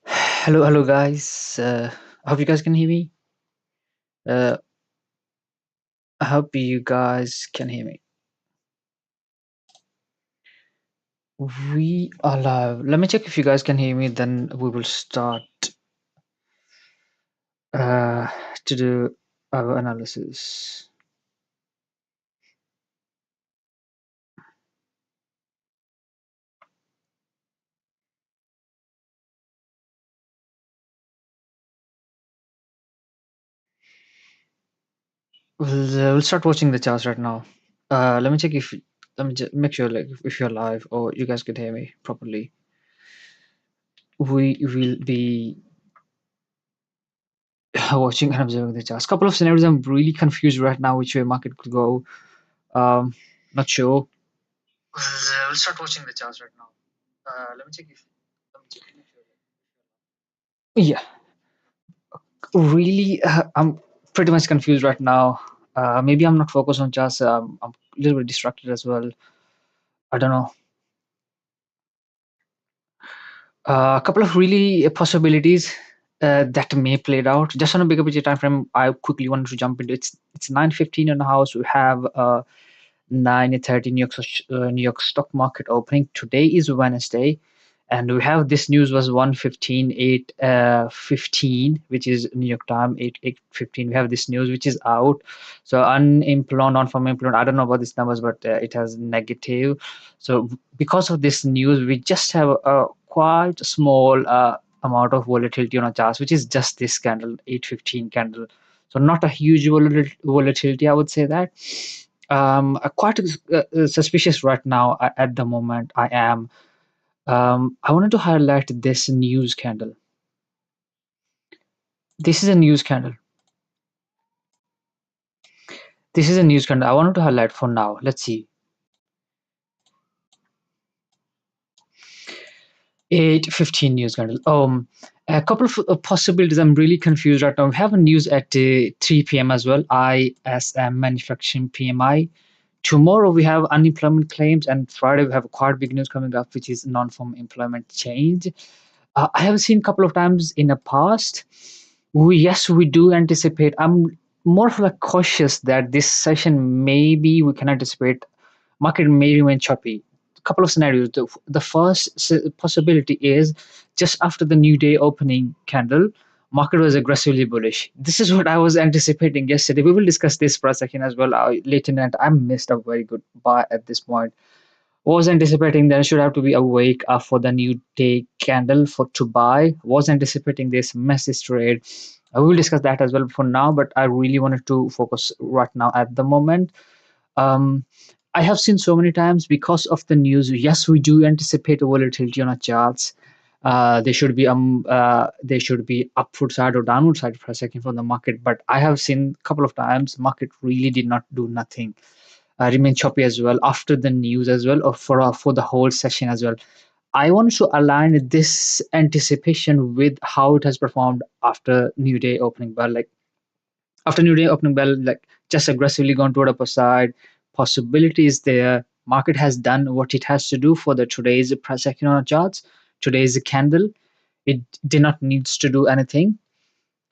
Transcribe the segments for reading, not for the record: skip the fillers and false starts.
Hello, guys. I hope you guys can hear me. Uh, I hope you guys can hear me. We are live. Let me check if you guys can hear me. Then we will start uh, to do our analysis. We'll start watching the charts right now. Let me check if let me make sure like if you're live or you guys can hear me properly. We will be watching and observing the charts. Couple of scenarios. I'm really confused right now which way market could go. Not sure. We'll start watching the charts right now. Let me check if. Let me check if yeah, really, I'm pretty much confused right now. Maybe I'm not focused on charts. I'm a little bit distracted as well. I don't know. A couple of really possibilities that may play out. Just on a bigger picture time frame, I quickly wanted to jump into it's 9:15 in the house. We have 9:30 New York stock market opening. Today is Wednesday, and we have this news was 1:15 8:15, which is New York time 8:15. We have this news which is out. So unemployed, non-farm employed. I don't know about these numbers, but it has negative. So because of this news, we just have a quite small amount of volatility on a chart, which is just this candle 8:15 candle. So not a huge volatility, I would say that. Quite suspicious right now at the moment. I am. I wanted to highlight this news candle. This is a news candle. This is a news candle. I wanted to highlight for now. Let's see. 8:15 news candle. A couple of possibilities. I'm really confused right now. We have a news at 3 p.m. as well. ISM manufacturing PMI. Tomorrow we have unemployment claims, and Friday we have quite big news coming up, which is non-farm employment change. I have seen a couple of times in the past. Yes, we do anticipate. I'm more of like cautious that this session maybe we can anticipate market may remain choppy. A couple of scenarios. The first possibility is just after the new day opening candle, market was aggressively bullish. This is what I was anticipating yesterday. We will discuss this for a second as well. Later tonight, I missed a very good buy at this point. Was anticipating that I should have to be awake for the new day candle for to buy. Was anticipating this massive trade. I will discuss that as well for now, but I really wanted to focus right now at the moment. um, I have seen so many times because of the news. Yes, we do anticipate a volatility on our charts. They should be upward side or downward side for a second for the market. But I have seen a couple of times market really did not do nothing. Remain choppy as well after the news as well, or for the whole session as well. I want to align this anticipation with how it has performed after New Day opening bell. Like after New Day opening bell, like just aggressively gone toward upper side. Possibility is there. Market has done what it has to do for the today's price action on charts. Today's candle. It did not needs to do anything.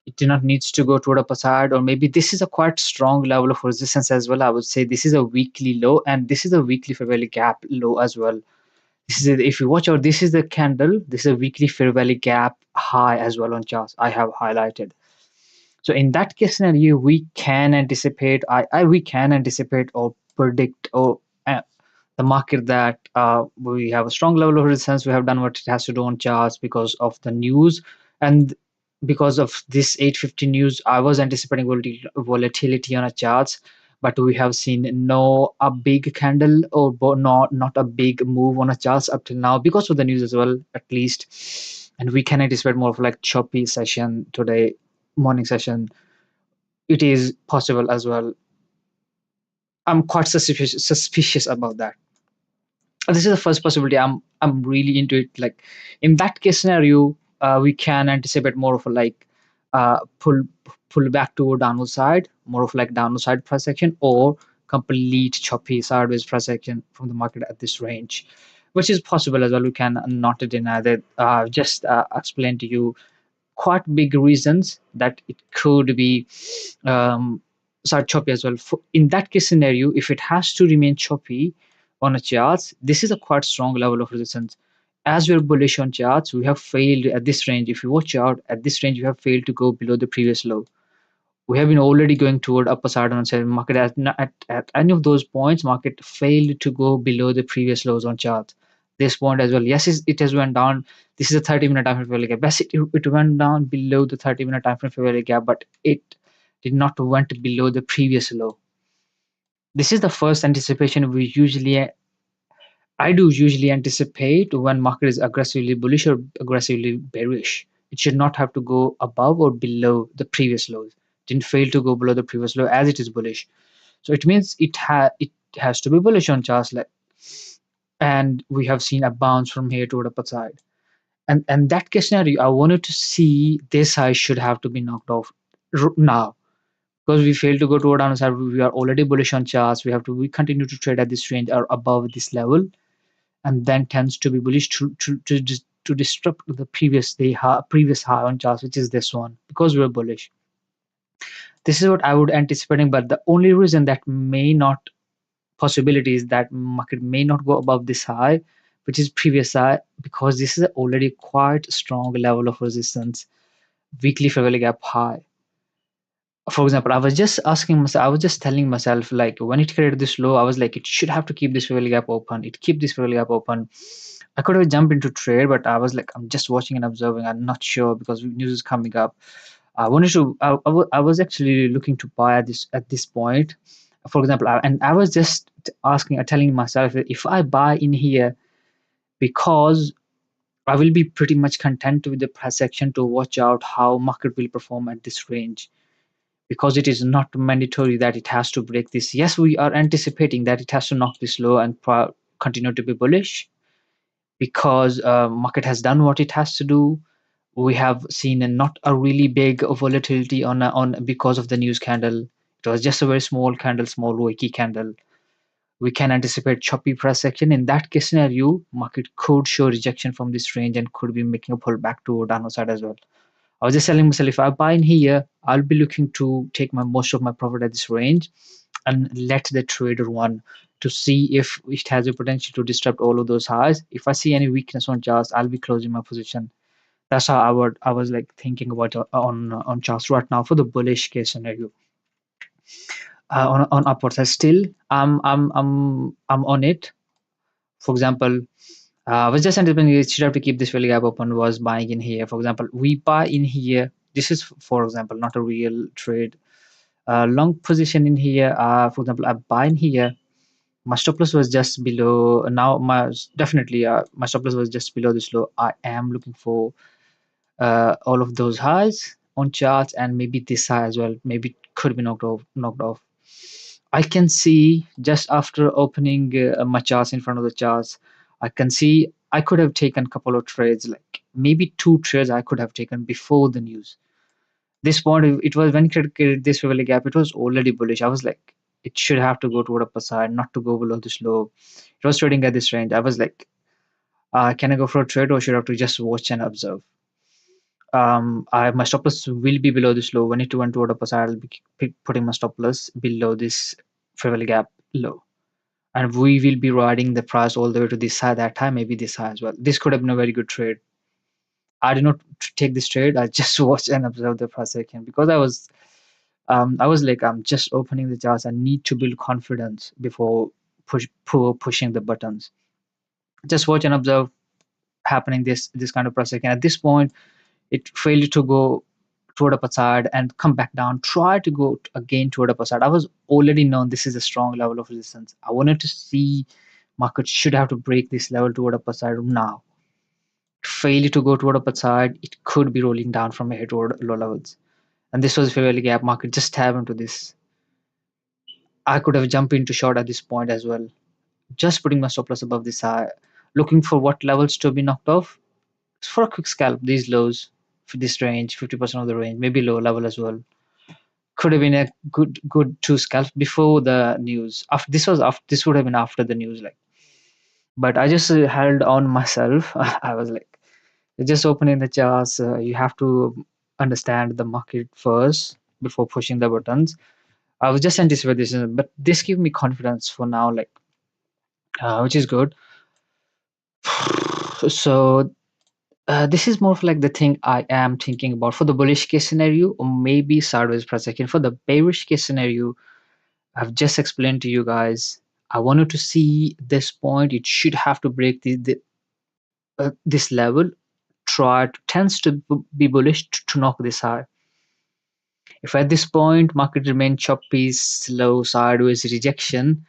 It did not needs to go toward upper side, or maybe this is a quite strong level of resistance as well. I would say this is a weekly low, and this is a weekly fair value gap low as well. This is if you watch out, this is the candle. This is a weekly fair value gap high as well on charts. I have highlighted. So in that case scenario, we can anticipate. We can anticipate or predict or the market that we have a strong level of resistance. We have done what it has to do on charts because of the news, and because of this 8:50 news, I was anticipating volatility on our charts, but we have seen no a big candle or not a big move on our charts up till now because of the news as well, at least. And we can anticipate more of like choppy session today, morning session. It is possible as well. I'm quite suspicious about that. This is the first possibility. I'm really into it. Like in that case scenario, we can anticipate more of a like pull back to downward side, more of like downward side price action, or complete choppy sideways price action from the market at this range, which is possible as well. We can not deny that. Just explain to you quite big reasons that it could be start choppy as well. In that case scenario, if it has to remain choppy on a charts, this is a quite strong level of resistance. As we're bullish on charts, we have failed at this range. If you watch out at this range, we have failed to go below the previous low. We have been already going toward upper side on side market at any of those points. Market failed to go below the previous lows on charts. This point as well, yes, it has went down. This is a 30-minute time frame failure gap. Yes, it went down below the 30-minute time frame failure gap, but it did not went below the previous low. This is the first anticipation we usually I do usually anticipate when market is aggressively bullish or aggressively bearish. It should not have to go above or below the previous lows. Didn't fail to go below the previous low as it is bullish. So it means it has to be bullish on charts, like, and we have seen a bounce from here to the upper side. And that case scenario, I wanted to see this high should have to be knocked off now, because we failed to go toward downside. We are already bullish on charts. We continue to trade at this range or above this level, and then tends to be bullish to disrupt the previous high on charts, which is this one, because we're bullish. This is what I would anticipating, but the only reason that may not possibility is that market may not go above this high, which is previous high, because this is already quite strong level of resistance, weekly fair value gap high. For example, I was just telling myself, like, when it created this low, I was like, it should have to keep this fair value gap open. It keep this fair value gap open. I could have jumped into trade, but I was like, I'm just watching and observing. I'm not sure because news is coming up. I wanted to. I was actually looking to buy at this point. For example, and I was just telling myself that if I buy in here, because I will be pretty much content with the price action to watch out how market will perform at this range, because it is not mandatory that it has to break this. Yes, we are anticipating that it has to knock this low and continue to be bullish, because market has done what it has to do. We have seen not a really big volatility on because of the news candle. It was just a very small candle, small wiki candle. We can anticipate choppy price action. In that case scenario, market could show rejection from this range and could be making a pullback to downside as well. I was just telling myself, if I buy in here, I'll be looking to take my most of my profit at this range and let the trader one to see if it has a potential to disrupt all of those highs. If I see any weakness on charts, I'll be closing my position. That's how I was like thinking about on charts right now for the bullish case scenario. On upwards, I still I'm on it. For example, I was just anticipating it should have to keep this value gap open, was buying in here. For example, we buy in here. This is, for example, not a real trade. Long position in here. For example, I buy in here. My stop loss was just below. Now my definitely my stop loss was just below this low. I am looking for all of those highs on charts, and maybe this high as well. Maybe it could be knocked off. Knocked off. I can see just after opening my charts in front of the charts, I can see I could have taken a couple of trades, like maybe two trades I could have taken before the news. This point, it was when it created this fair value gap, it was already bullish. I was like, it should have to go toward upper side, not to go below this low. It was trading at this range. I was like, can I go for a trade or should I have to just watch and observe? My stop loss will be below this low. When it went toward upper side, I'll be putting my stop loss below this fair value gap low, and we will be riding the price all the way to this high that time, maybe this high as well. This could have been a very good trade. I did not take this trade. I just watched and observed the price action, because I was like, I'm just opening the charts. I need to build confidence before pushing the buttons. Just watch and observe happening this kind of price action. At this point, it failed to go toward upper side and come back down, try to go again toward upper side. I was already known this is a strong level of resistance. I wanted to see market should have to break this level toward upper side now. Failure to go toward upper side, it could be rolling down from here toward low levels. And this was a fairly gap market just happened to this. I could have jumped into short at this point as well. Just putting my stop loss above this high, looking for what levels to be knocked off for a quick scalp, these lows. for this range, 50% of the range, maybe lower level as well. Could have been a good to scalp before the news. After this was after this would have been after the news, like. But I just held on myself. I was like, just opening the charts. You have to understand the market first before pushing the buttons. I was just anticipating this, but this gave me confidence for now, like, which is good. So this is more of like the thing I am thinking about for the bullish case scenario, or maybe sideways per second. For the bearish case scenario, I've just explained to you guys. I wanted to see this point. It should have to break this level. Try to tends to be bullish to knock this high. If at this point market remains choppy, slow, sideways rejection,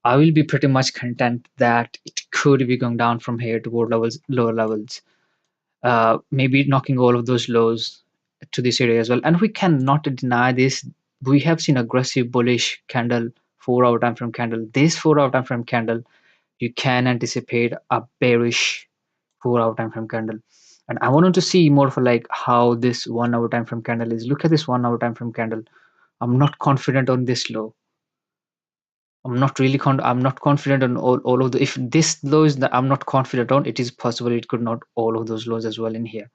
I will be pretty much content that it could be going down from here toward lower levels. Maybe knocking all of those lows to this area as well. And we cannot deny this. We have seen aggressive bullish candle, 4 hour time frame candle. This 4 hour time frame candle, you can anticipate a bearish 4 hour time frame candle. And I wanted to see more for like how this 1 hour time frame candle is. Look at this 1 hour time frame candle. I'm not confident on this low. I'm not confident on all of the, if this low is that I'm not confident on, it is possible it could not all of those lows as well in here.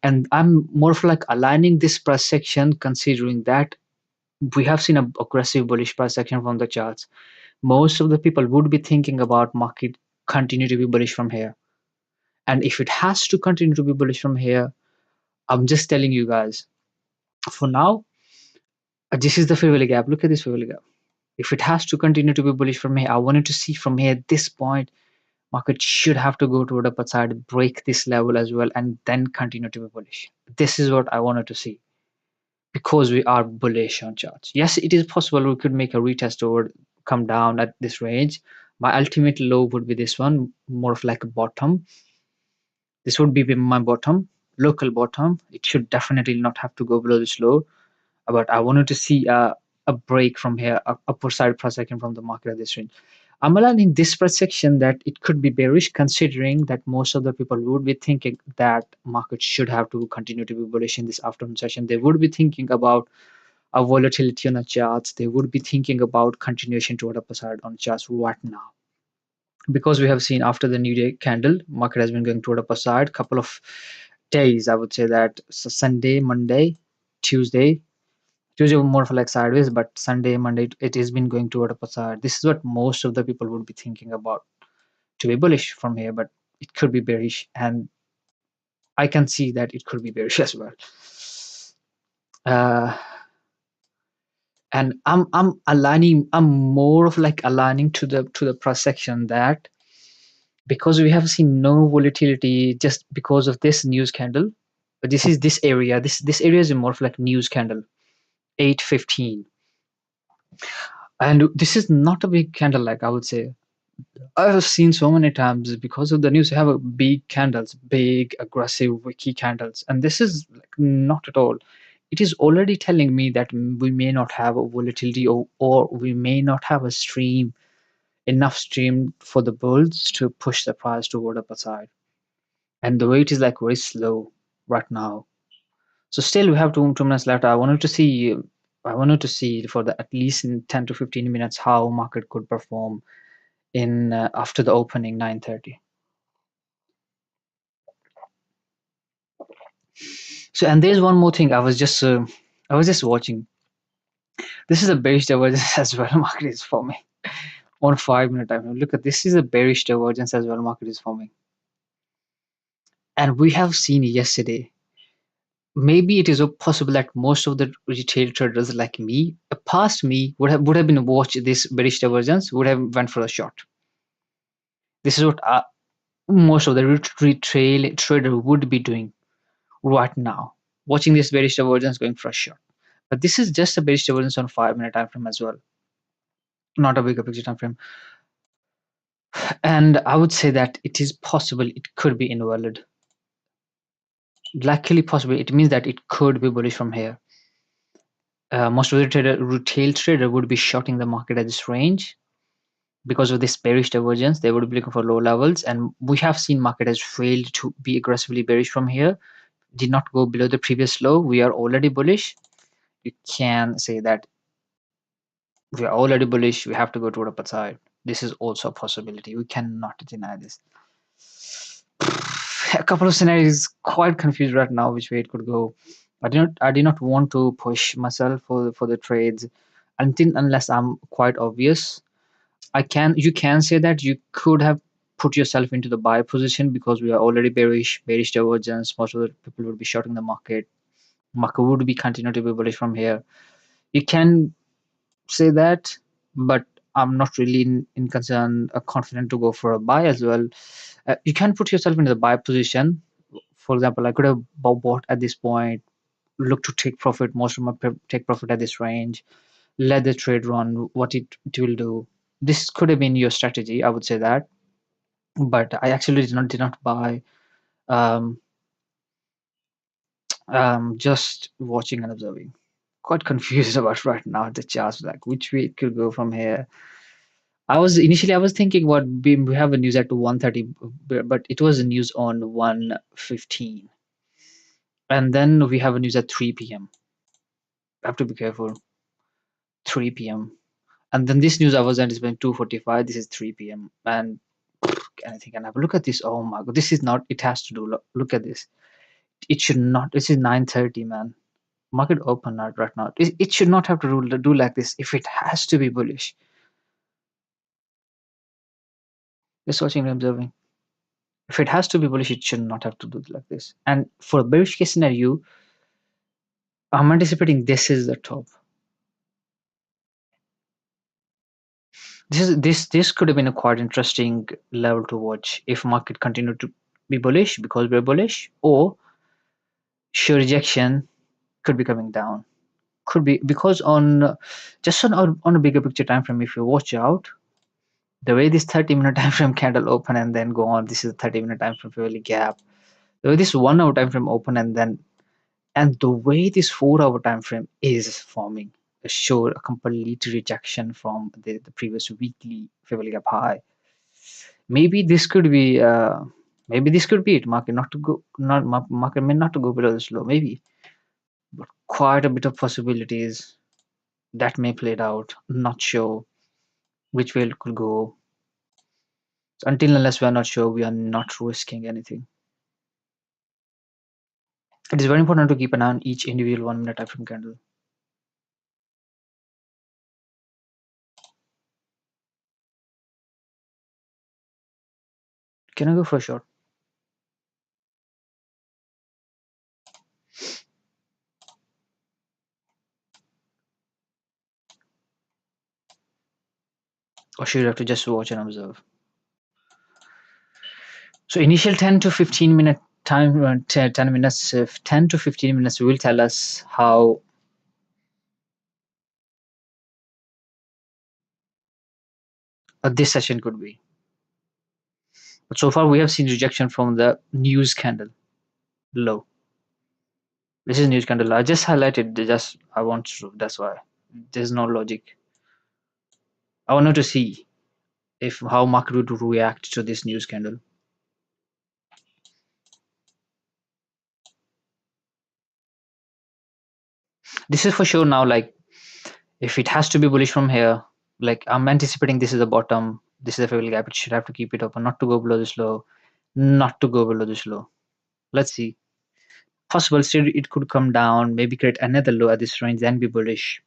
And I'm more of like aligning this price section considering that we have seen a aggressive bullish price section from the charts. Most of the people would be thinking about market continue to be bullish from here. And if it has to continue to be bullish from here, I'm just telling you guys, for now, this is the fair value gap. Look at this fair value gap. If it has to continue to be bullish from here, I wanted to see from here at this point, market should have to go toward upper side, break this level as well, and then continue to be bullish. This is what I wanted to see because we are bullish on charts. Yes, it is possible we could make a retest or come down at this range. My ultimate low would be this one, more of like a bottom. This would be my bottom, local bottom. It should definitely not have to go below this low. But I wanted to see a break from here, upper side per second from the market at this range. I'm aligning this price section that it could be bearish, considering that most of the people would be thinking that market should have to continue to be bullish in this afternoon session. They would be thinking about a volatility on the charts. They would be thinking about continuation toward upper side on charts right now. Because we have seen after the new day candle, market has been going toward upper side. Couple of days, I would say that so Sunday, Monday, Tuesday. Tuesday more of like sideways, but Sunday, Monday, it has been going toward upper side. This is what most of the people would be thinking about to be bullish from here, but it could be bearish, and I can see that it could be bearish as well. Uh, and I'm aligning. I'm more of like aligning to the price section that because we have seen no volatility just because of this news candle. But this is this area. This area is more of like news candle, 8:15, and this is not a big candle. Like I would say, I've seen so many times because of the news, you have a big candles, big aggressive wiki candles, and this is like not at all. It is already telling me that we may not have a volatility, or we may not have a stream, enough stream for the bulls to push the price toward upper side. And the weight is like very slow right now. So still we have 2 minutes left. I wanted to see for the at least in 10 to 15 minutes how market could perform in after the opening 9:30. So and there's one more thing. I was just watching. This is a bearish divergence as well. Market is forming on 5 minute time. Look at this is a bearish divergence as well. Market is forming, and we have seen yesterday. Maybe it is possible that most of the retail traders like me, past me, would have been watched this bearish divergence, would have went for a short. This is what most of the retail trader would be doing right now, watching this bearish divergence going for a short. But this is just a bearish divergence on 5 minute time frame as well, not a bigger picture time frame. And I would say that it is possible it could be invalid. Luckily possible, it means that it could be bullish from here. Most of the retail trader would be shorting the market at this range. because of this bearish divergence. They would be looking for low levels, and we have seen market has failed to be aggressively bearish from here, did not go below the previous low. We are already bullish. You can say that we are already bullish. We have to go to the upper side. This is also a possibility. We cannot deny this. A couple of scenarios, quite confused right now which way it could go. I did not want to push myself for the trades until unless I'm quite obvious. You can say that you could have put yourself into the buy position because we are already bearish divergence. Most of the people would be shorting the market. Market would be continue to be bullish from here. You can say that, but I'm not really in concern confident to go for a buy as well. You can put yourself into the buy position. For example, I could have bought at this point, look to take profit, most of my take profit at this range, let the trade run, what it will do. This could have been your strategy, I would say that, but I actually did not buy. Um, just watching and observing. Quite confused about right now the charts, like which way it could go from here. I was thinking what we have a news at 1:30, but it was a news on 1:15, and then we have a news at 3 p.m. I have to be careful. 3 p.m. And then this news I was anticipating 2:45. This is 3 p.m. and anything can happen. Look at this. Oh my god, this is not. It has to do. Look at this. It should not. This is 9:30, man. Market open right now. It should not have to do like this if it has to be bullish. Just watching and observing. If it has to be bullish, it should not have to do like this. And for a bearish case scenario, I'm anticipating this is the top. This could have been a quite interesting level to watch if market continued to be bullish because we're bullish, or sheer rejection could be coming down. Could be because on just on a bigger picture time frame, if you watch out, the way this 30-minute time frame candle open and then go on, this is a 30-minute time frame fairly gap. The way this 1 hour time frame open and the way this 4 hour time frame is forming show a complete rejection from the previous weekly fairly gap high. Maybe this could be maybe this could be it. Market not to go not market may not to go below this low. Maybe, but quite a bit of possibilities that may play it out. Not sure which way it could go. So until unless we are not sure, we are not risking anything. It is very important to keep an eye on each individual 1 minute time frame candle. Can I go for a short? Or should I have to just watch and observe? So initial 10 to 15 minute time, 10 minutes, 10 to 15 minutes will tell us how this session could be. But so far we have seen rejection from the news candle low. This is news candle. I just highlighted. Just I want to. That's why there's no logic. I wanted to see if how market would react to this news candle. This is for sure now. Like if it has to be bullish from here, like I'm anticipating this is the bottom. This is a favorable gap. It should have to keep it open, not to go below this low, not to go below this low. Let's see. Possible still it could come down, maybe create another low at this range, then be bullish.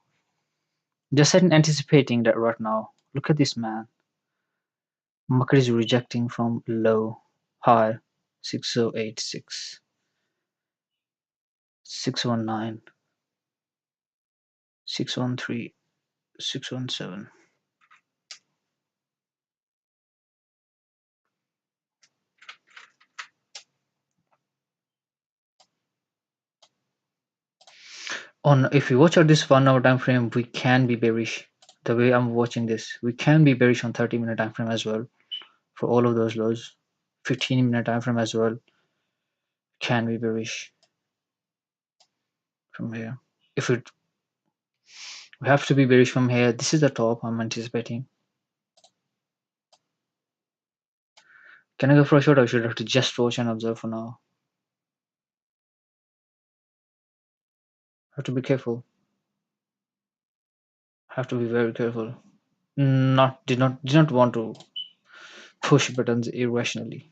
Just anticipating that right now. Look at this, man. Market is rejecting from low, high, 6086, 619, 613, 617. On if you watch out this 1 hour time frame, we can be bearish. The way I'm watching this, we can be bearish on 30-minute time frame as well for all of those lows. 15-minute time frame as well can be bearish from here. If it we have to be bearish from here, this is the top I'm anticipating. Can I go for a short or should I have to just watch and observe for now? Have to be careful. Have to be very careful. Did not want to push buttons irrationally.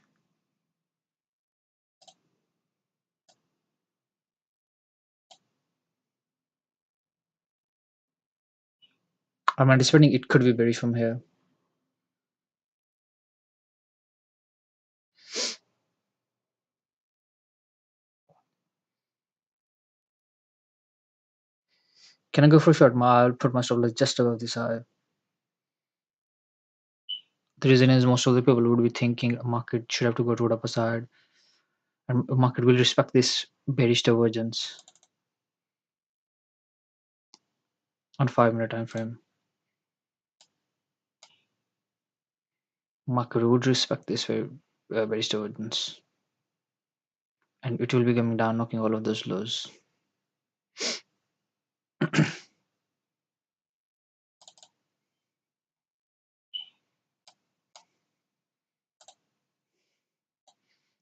I'm anticipating it could be bearish from here. Can I go for a short? I'll put my stop loss just above this high. The reason is most of the people would be thinking a market should have to go to the upper side, and a market will respect this bearish divergence on 5 minute time frame. Market would respect this very bearish divergence, and it will be coming down, knocking all of those lows.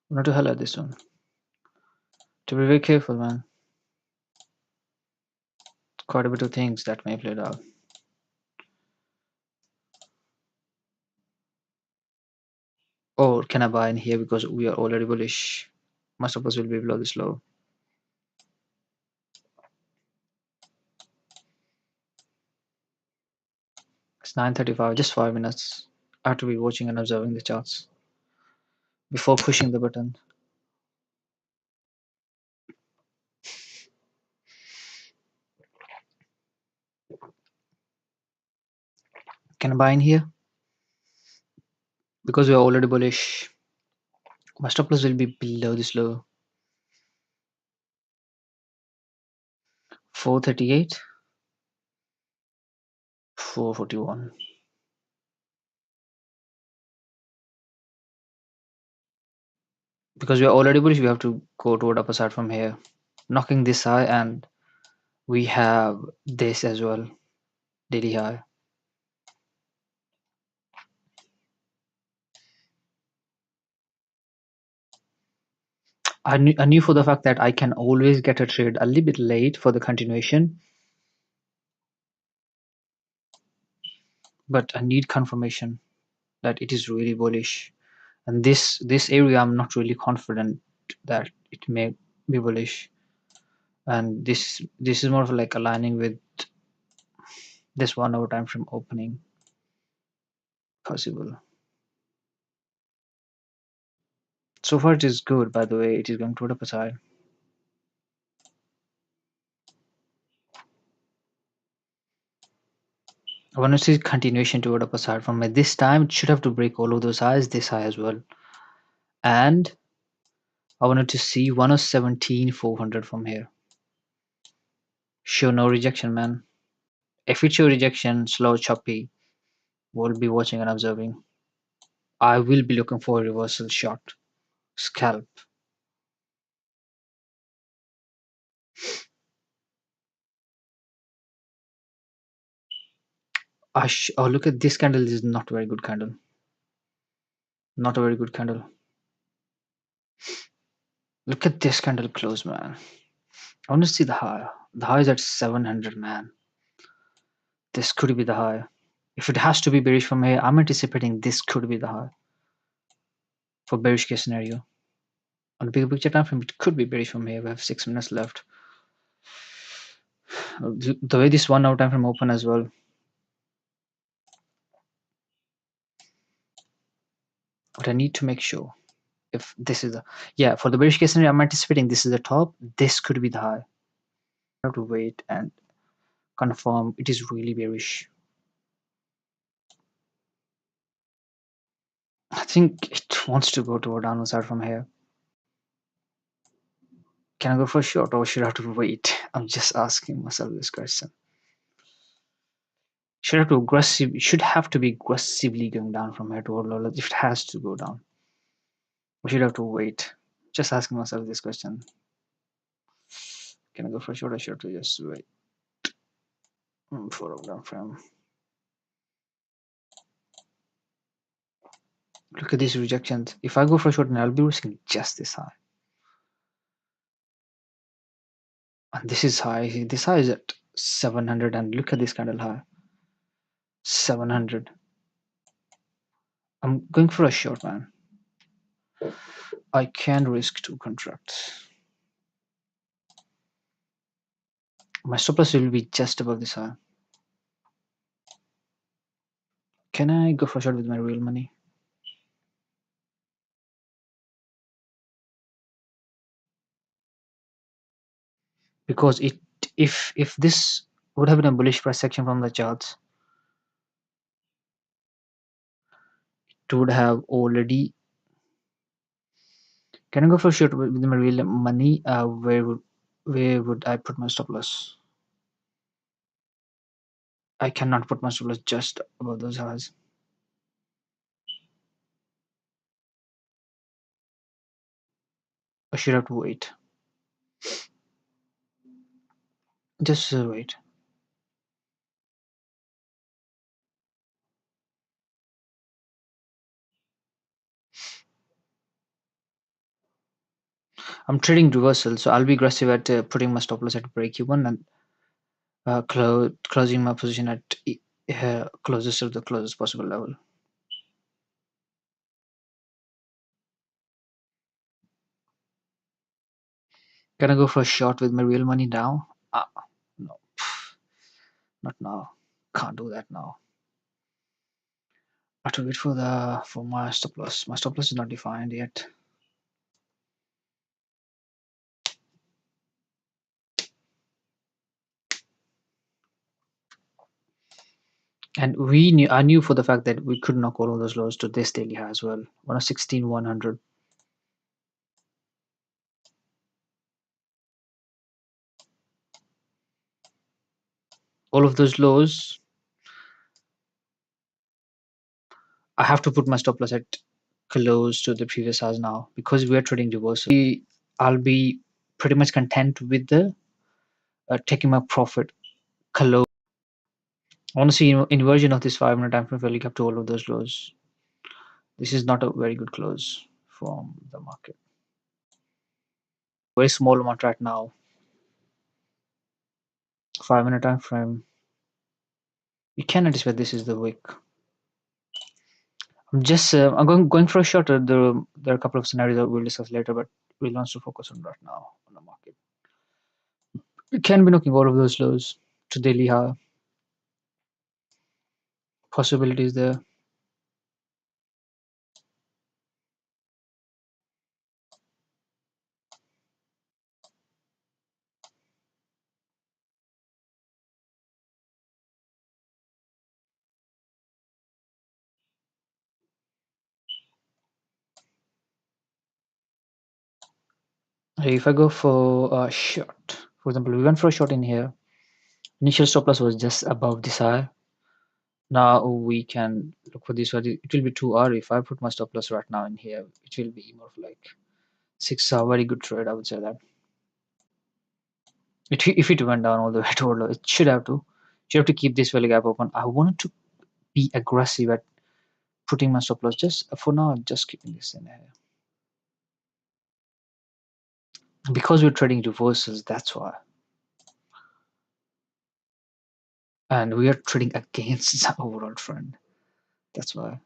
Not to highlight this one. To be very careful, man. Quite a bit of things that may play out. Or can I buy in here because we are already bullish? My stop loss will be below this low. It's 9:35, just 5 minutes. I have to be watching and observing the charts before pushing the button. Can I buy in here? Because we are already bullish. My stop loss will be below this low. 438, 441. Because we are already bullish, we have to go toward upper side from here, knocking this high, and we have this as well, daily high. I knew for the fact that I can always get a trade a little bit late for the continuation, but I need confirmation that it is really bullish. And this area, I'm not really confident that it may be bullish. And this is more of like aligning with this 1 hour time frame opening possible. So far it is good, by the way. It is going toward upper side. I want to see continuation toward upper side from this time. It should have to break all of those highs, this high as well. And I wanted to see 117,400 from here. Show no rejection, man. If it show rejection, slow, choppy, we'll be watching and observing. I will be looking for a reversal shot. Scalp. Oh, look at this candle. This is not a very good candle. Not a very good candle. Look at this candle close, man. I want to see the high. The high is at 700, man. This could be the high. If it has to be bearish from here, I'm anticipating this could be the high for bearish case scenario. On the bigger picture time frame, it could be bearish from here. We have 6 minutes left. The way this 1 hour time frame open as well. But I need to make sure if this is the for the bearish case scenario, I'm anticipating this is the top. This could be the high. I have to wait and confirm it is really bearish. I think it wants to go to a downward side from here. Can I go for a short or should I have to wait? I'm just asking myself this question. Should have to be aggressively going down from here to low level if it has to go down. We should have to wait. Just asking myself this question. Can I go for a short or should I have to just wait for a down frame? Look at these rejections. If I go for a short, I'll be risking just this high. And this is high. This high is at 700, and look at this candle high. 700. I'm going for a short, man. I can risk two contracts. My stop loss will be just above this high. Can I go for a short with my real money? Because if this would have been a bullish price section from the charts, it would have already. Can I go for a short with my real money? Where would I put my stop loss? I cannot put my stop loss just above those highs. I should have to wait. Just wait. I'm trading reversal, so I'll be aggressive at putting my stop loss at break even and closing my position at closest to the closest possible level. Can I go for a short with my real money now? No, not now. Can't do that now. I have to wait for my stop loss. My stop loss is not defined yet. And I knew for the fact that we could knock all of those lows to this daily high as well. 116,100. All of those lows, I have to put my stop loss at close to the previous highs now because we are trading reversal. I'll be pretty much content with the taking my profit close. I want to see inversion of this 500 time frame value up to all of those lows. This is not a very good close from the market. Very small amount right now. 5 minute time frame. You can anticipate this is the wick. I'm going for a short. There are a couple of scenarios that we'll discuss later, but we'll want to focus on right now on the market. We can be knocking all of those lows to daily high. Possibilities there. If I go for a short, for example, we went for a short in here. Initial stop loss was just above this high. Now we can look for this one. It will be 2 hour. If I put my stop loss right now in here, it will be more of like 6 hour. Very good trade, I would say that. If it went down all the way to low, it should have to. You have to keep this value gap open. I wanted to be aggressive at putting my stop loss. Just for now, I'm just keeping this in here because we're trading reversals. That's why, and we are trading against the overall trend. That's why.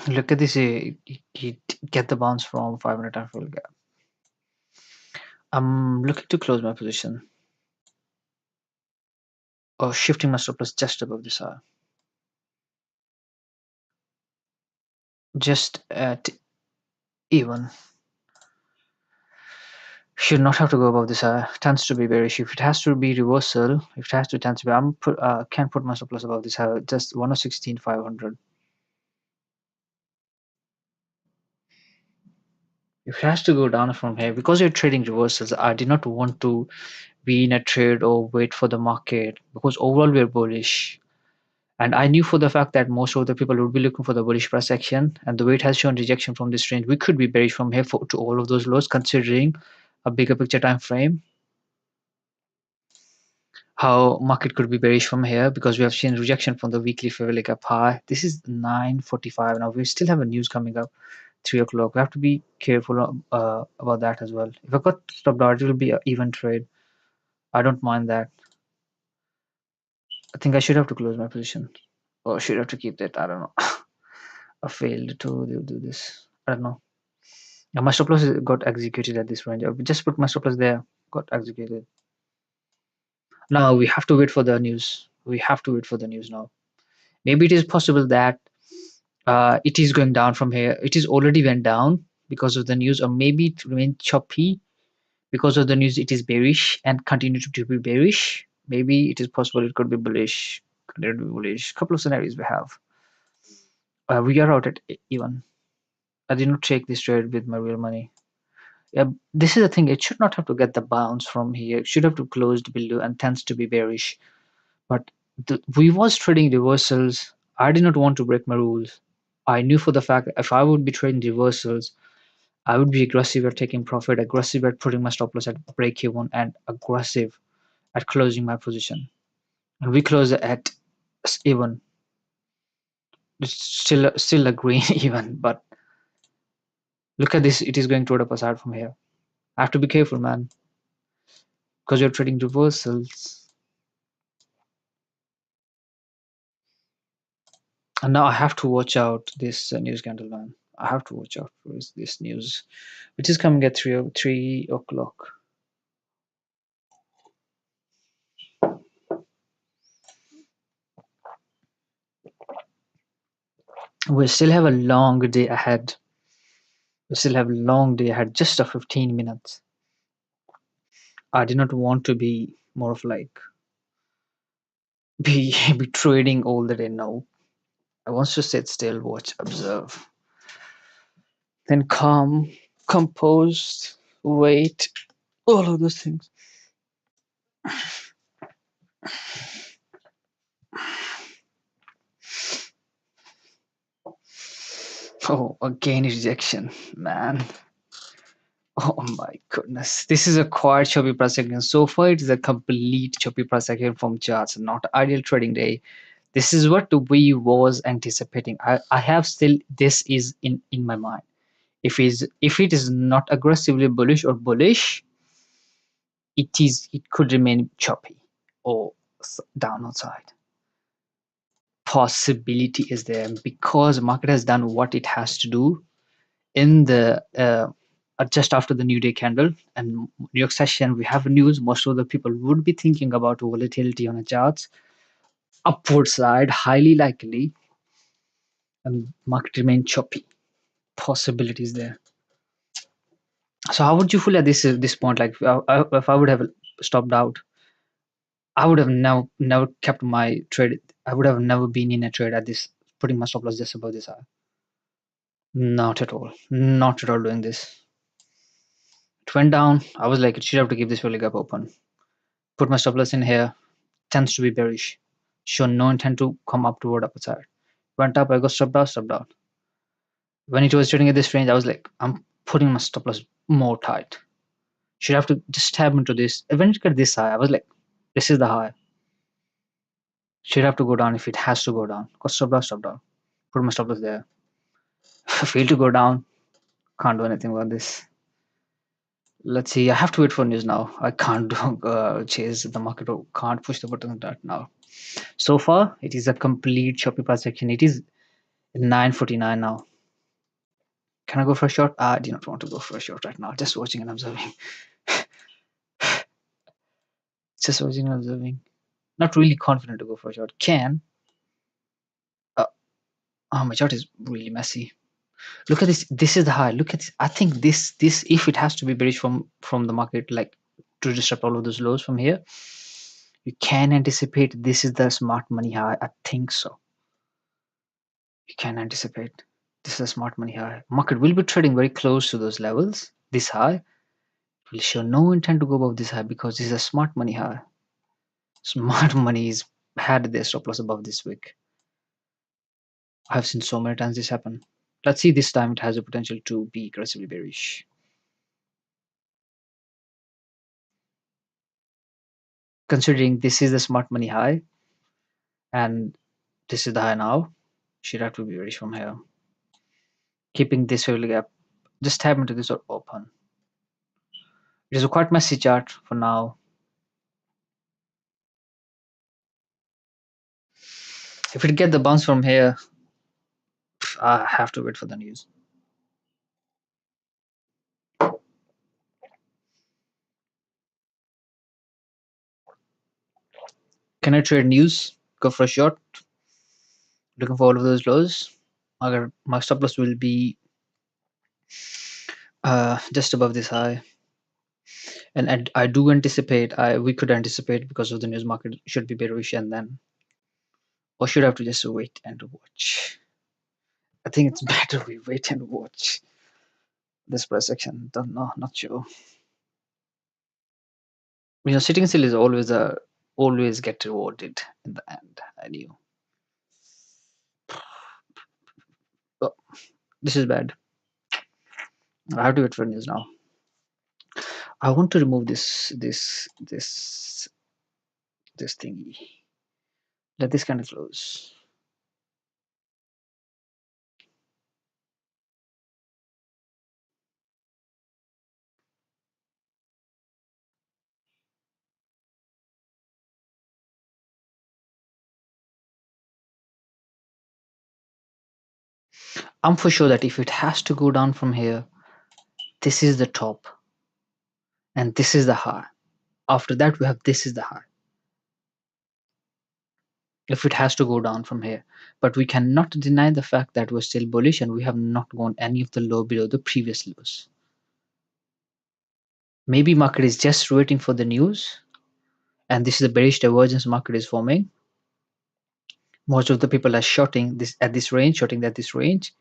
Look at this. You get the bounce from 5 minute time full gap. I'm looking to close my position or shifting my stop loss just above this high. Just at even. Should not have to go above this. Tends to be bearish. If it has to be reversal, if it has to tend to be, can't put my stop loss above this. Just 116,500. If it has to go down from here, because you're trading reversals, I did not want to be in a trade or wait for the market because overall we're bullish. And I knew for the fact that most of the people would be looking for the bullish price action, and the way it has shown rejection from this range, we could be bearish from here to all of those lows, considering a bigger picture time frame. How market could be bearish from here because we have seen rejection from the weekly Fibonacci gap high. This is 9:45 now. We still have a news coming up 3 o'clock. We have to be careful about that as well. If I got stopped out, it will be an even trade. I don't mind that. I think I should have to close my position or should have to keep that. I don't know. I failed to do this. I don't know. My stop loss got executed at this range. I just put my stop loss there. Got executed. Now we have to wait for the news. We have to wait for the news now. Maybe it is possible that it is going down from here. It is already went down because of the news, or maybe it remained choppy because of the news. It is bearish and continue to be bearish. Maybe it is possible it could be bullish. Continue to be bullish. Couple of scenarios we have. We are out at even. I did not take this trade with my real money. Yeah, this is the thing. It should not have to get the bounce from here. It should have to close below and tends to be bearish. But we was trading reversals. I did not want to break my rules. I knew for the fact that if I would be trading reversals, I would be aggressive at taking profit, aggressive at putting my stop loss at break even, and aggressive at closing my position. And we close at even. It's still a green even, but look at this. It is going toward upside from here. I have to be careful, man, because you're trading reversals. And now I have to watch out this news candle, man. I have to watch out for this news, which is coming at 3 o'clock. We still have a long day ahead. We still have a long day ahead, just a 15 minutes. I did not want to be more of like be be trading all the day. No, I want to sit still, watch, observe, then calm, composed, wait, all of those things. Oh, again rejection, man. Oh my goodness. This is a quiet choppy price action. So far, it is a complete choppy price action from charts, not ideal trading day. This is what we was anticipating. I have still this is in my mind. If it is not aggressively bullish or bullish, it could remain choppy or downside. Possibility is there because market has done what it has to do in the just after the new day candle and New York session. We have news. Most of the people would be thinking about volatility on the charts, upward slide, highly likely, and market remain choppy. Possibilities there. So how would you feel at this point? Like if I would have stopped out, I would have never kept my trade. I would have never been in a trade at this, putting my stop loss just above this high. Not at all. Not at all doing this. It went down. I was like, it should have to keep this really gap open. Put my stop loss in here. Tends to be bearish. Show no intent to come up toward upside. Went up, I got stopped out, stopped out. When it was trading at this range, I was like, I'm putting my stop loss more tight. Should have to just tap into this. When it got this high, I was like, this is the high. Should have to go down if it has to go down. Got stop loss, stop down. Put my stop loss there. Fail to go down. Can't do anything about this. Let's see. I have to wait for news now. I can't do, chase the market or can't push the button on that now. So far, it is a complete choppy price action. It is 9:49 now. Can I go for a shot? I do not want to go for a shot right now. Just watching and observing. Just watching and observing. Not really confident to go for a shot. Can. Uh, oh, my chart is really messy. Look at this. This is the high. Look at this. I think this if it has to be bearish from the market, like to disrupt all of those lows from here, you can anticipate this is the smart money high. I think so. You can anticipate this is a smart money high. Market will be trading very close to those levels. This high will show no intent to go above this high because this is a smart money high. Smart money is had their stop loss above this week. I've seen so many times this happen. Let's see this time it has the potential to be aggressively bearish. Considering this is the smart money high and this is the high now, should have to be bearish from here. Keeping this favorable gap, just tap into this or open. It is a quite messy chart for now. If it get the bounce from here, I have to wait for the news. Can I trade news? Go for a short. Looking for all of those lows. My stop loss will be just above this high, and I do anticipate we could anticipate because of the news market should be bearish, and then or should have to just wait and watch. I think it's better we wait and watch this price action. Don't know, not sure. Sitting still is always get rewarded in the end. I knew. Oh, this is bad. I have to wait for news now. I want to remove this thingy. Let this kind of close. I'm for sure that if it has to go down from here, this is the top and this is the high. After that, we have this is the high. If it has to go down from here, but we cannot deny the fact that we're still bullish and we have not gone any of the low below the previous lows. Maybe market is just waiting for the news, and this is the bearish divergence market is forming. Most of the people are shorting this at this range, shorting at this range,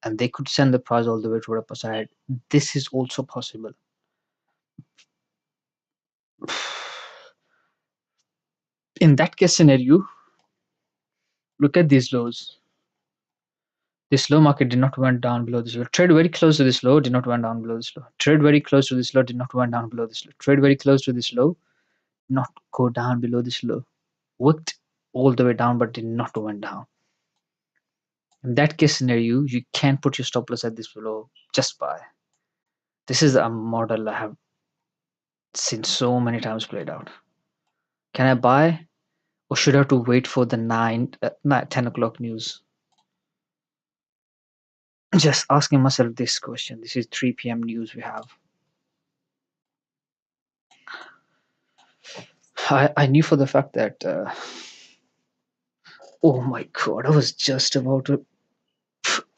and they could send the price all the way to the upper side. This is also possible. In that case scenario, look at these lows. This low market did not went down below this low. Trade very close to this low, did not went down below this low. Trade very close to this low, did not went down below this low. Trade very close to this low, not go down below this low. Worked all the way down, but did not went down. In that case scenario, you can put your stop loss at this below. Just buy. This is a model I have seen so many times played out. Can I buy, or should I have to wait for the 10 o'clock news? Just asking myself this question. This is 3 p.m. news we have. I knew for the fact that oh my god, I was just about to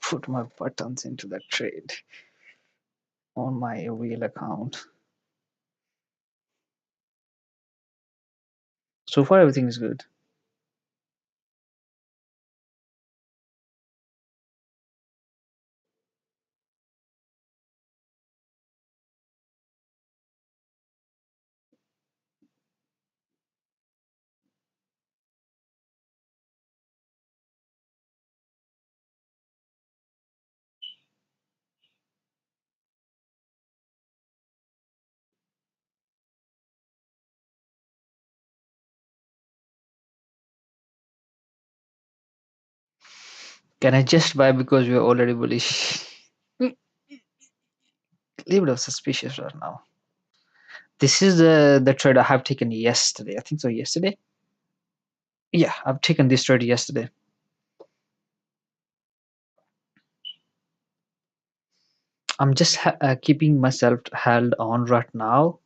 put my buttons into that trade on my real account. So far, everything is good. Can I just buy because we are already bullish? A little bit of suspicious right now. This is the trade I have taken yesterday. I think so. Yesterday. Yeah, I've taken this trade yesterday. I'm just keeping myself held on right now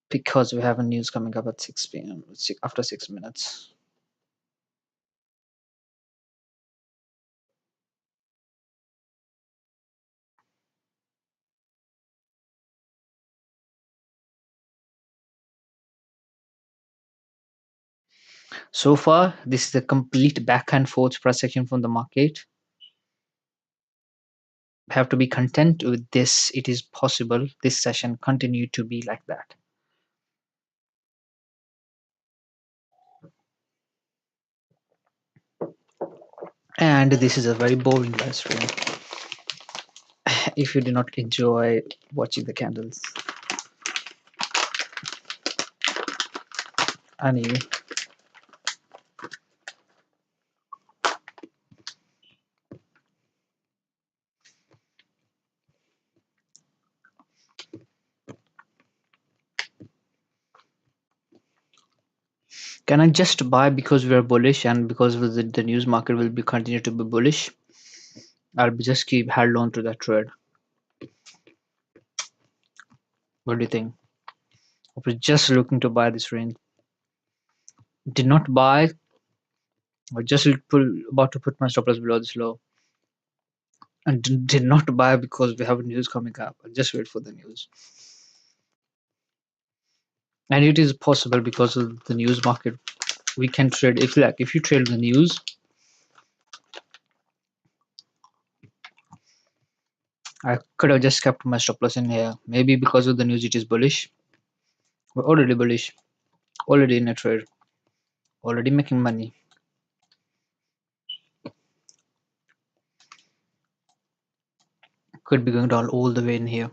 because we have a news coming up at 6 p.m. After 6 minutes. So far, this is a complete back and forth projection from the market. Have to be content with this. It is possible this session continue to be like that. And this is a very boring live stream. If you do not enjoy watching the candles, anyway, can I just buy because we are bullish and because the news market will be continue to be bullish? I'll be just keep held on to that trade. What do you think? I was just looking to buy this range. Did not buy. I just about to put my stop loss below this low, and did not buy because we have news coming up. I just wait for the news, and it is possible because of the news market. We can trade if you trade the news. I could have just kept my stop loss in here. Maybe because of the news, it is bullish. We're already bullish, already in a trade, already making money. Could be going down all the way in here.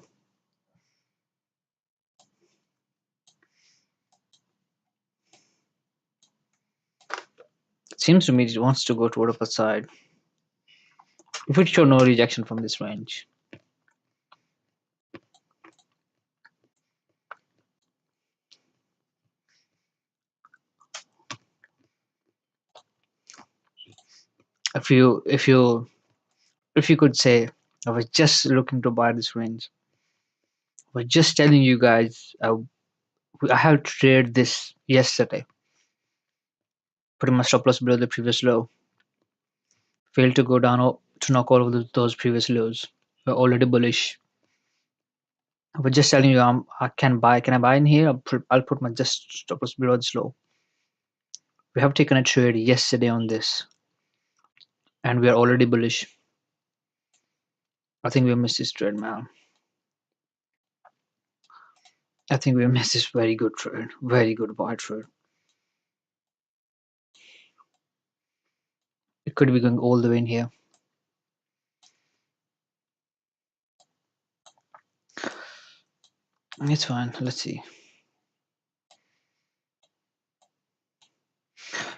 It seems to me it wants to go toward upper side. If it show no rejection from this range, if you could say, I was just looking to buy this range. I was just telling you guys, I have traded this yesterday, putting my stop loss below the previous low. Failed to go down to knock all of those previous lows. We're already bullish. I was just telling you, I can buy. Can I buy in here? I'll put my just stop loss below this low. We have taken a trade yesterday on this, and we are already bullish. I think we missed this trade, man. I think we missed this very good trade, very good buy trade. It could be going all the way in here. It's fine. Let's see.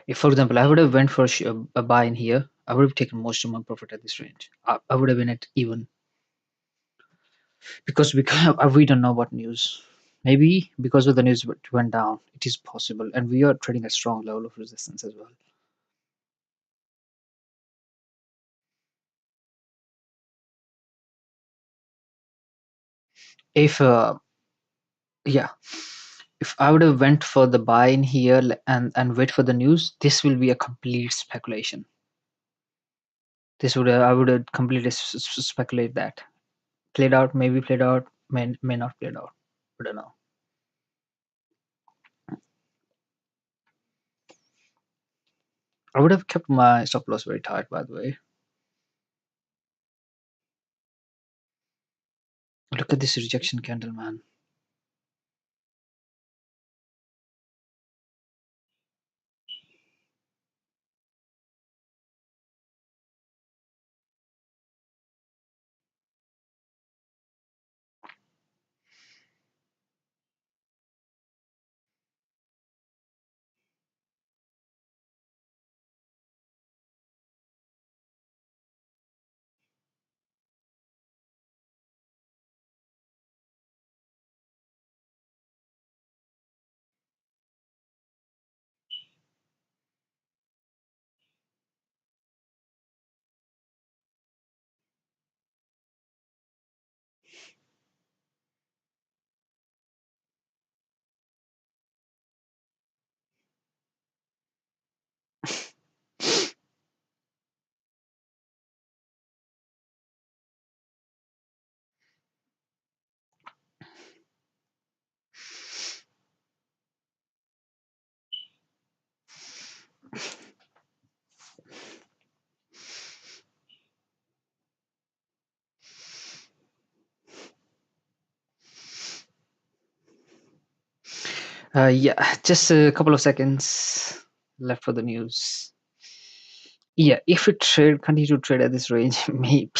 If, for example, I would have went for a buy in here, I would have taken most of my profit at this range. I would have been at even because we don't know what news. Maybe because of the news went down, it is possible, and we are trading a strong level of resistance as well. If yeah, if I would have went for the buy in here and wait for the news, this will be a complete speculation. This would I would have completely speculate that played out, maybe played out, may not played out. I don't know. I would have kept my stop loss very tight, by the way. Look at this rejection candle, man. Yeah, just a couple of seconds left for the news. Yeah, if it continue to trade at this range, maybe.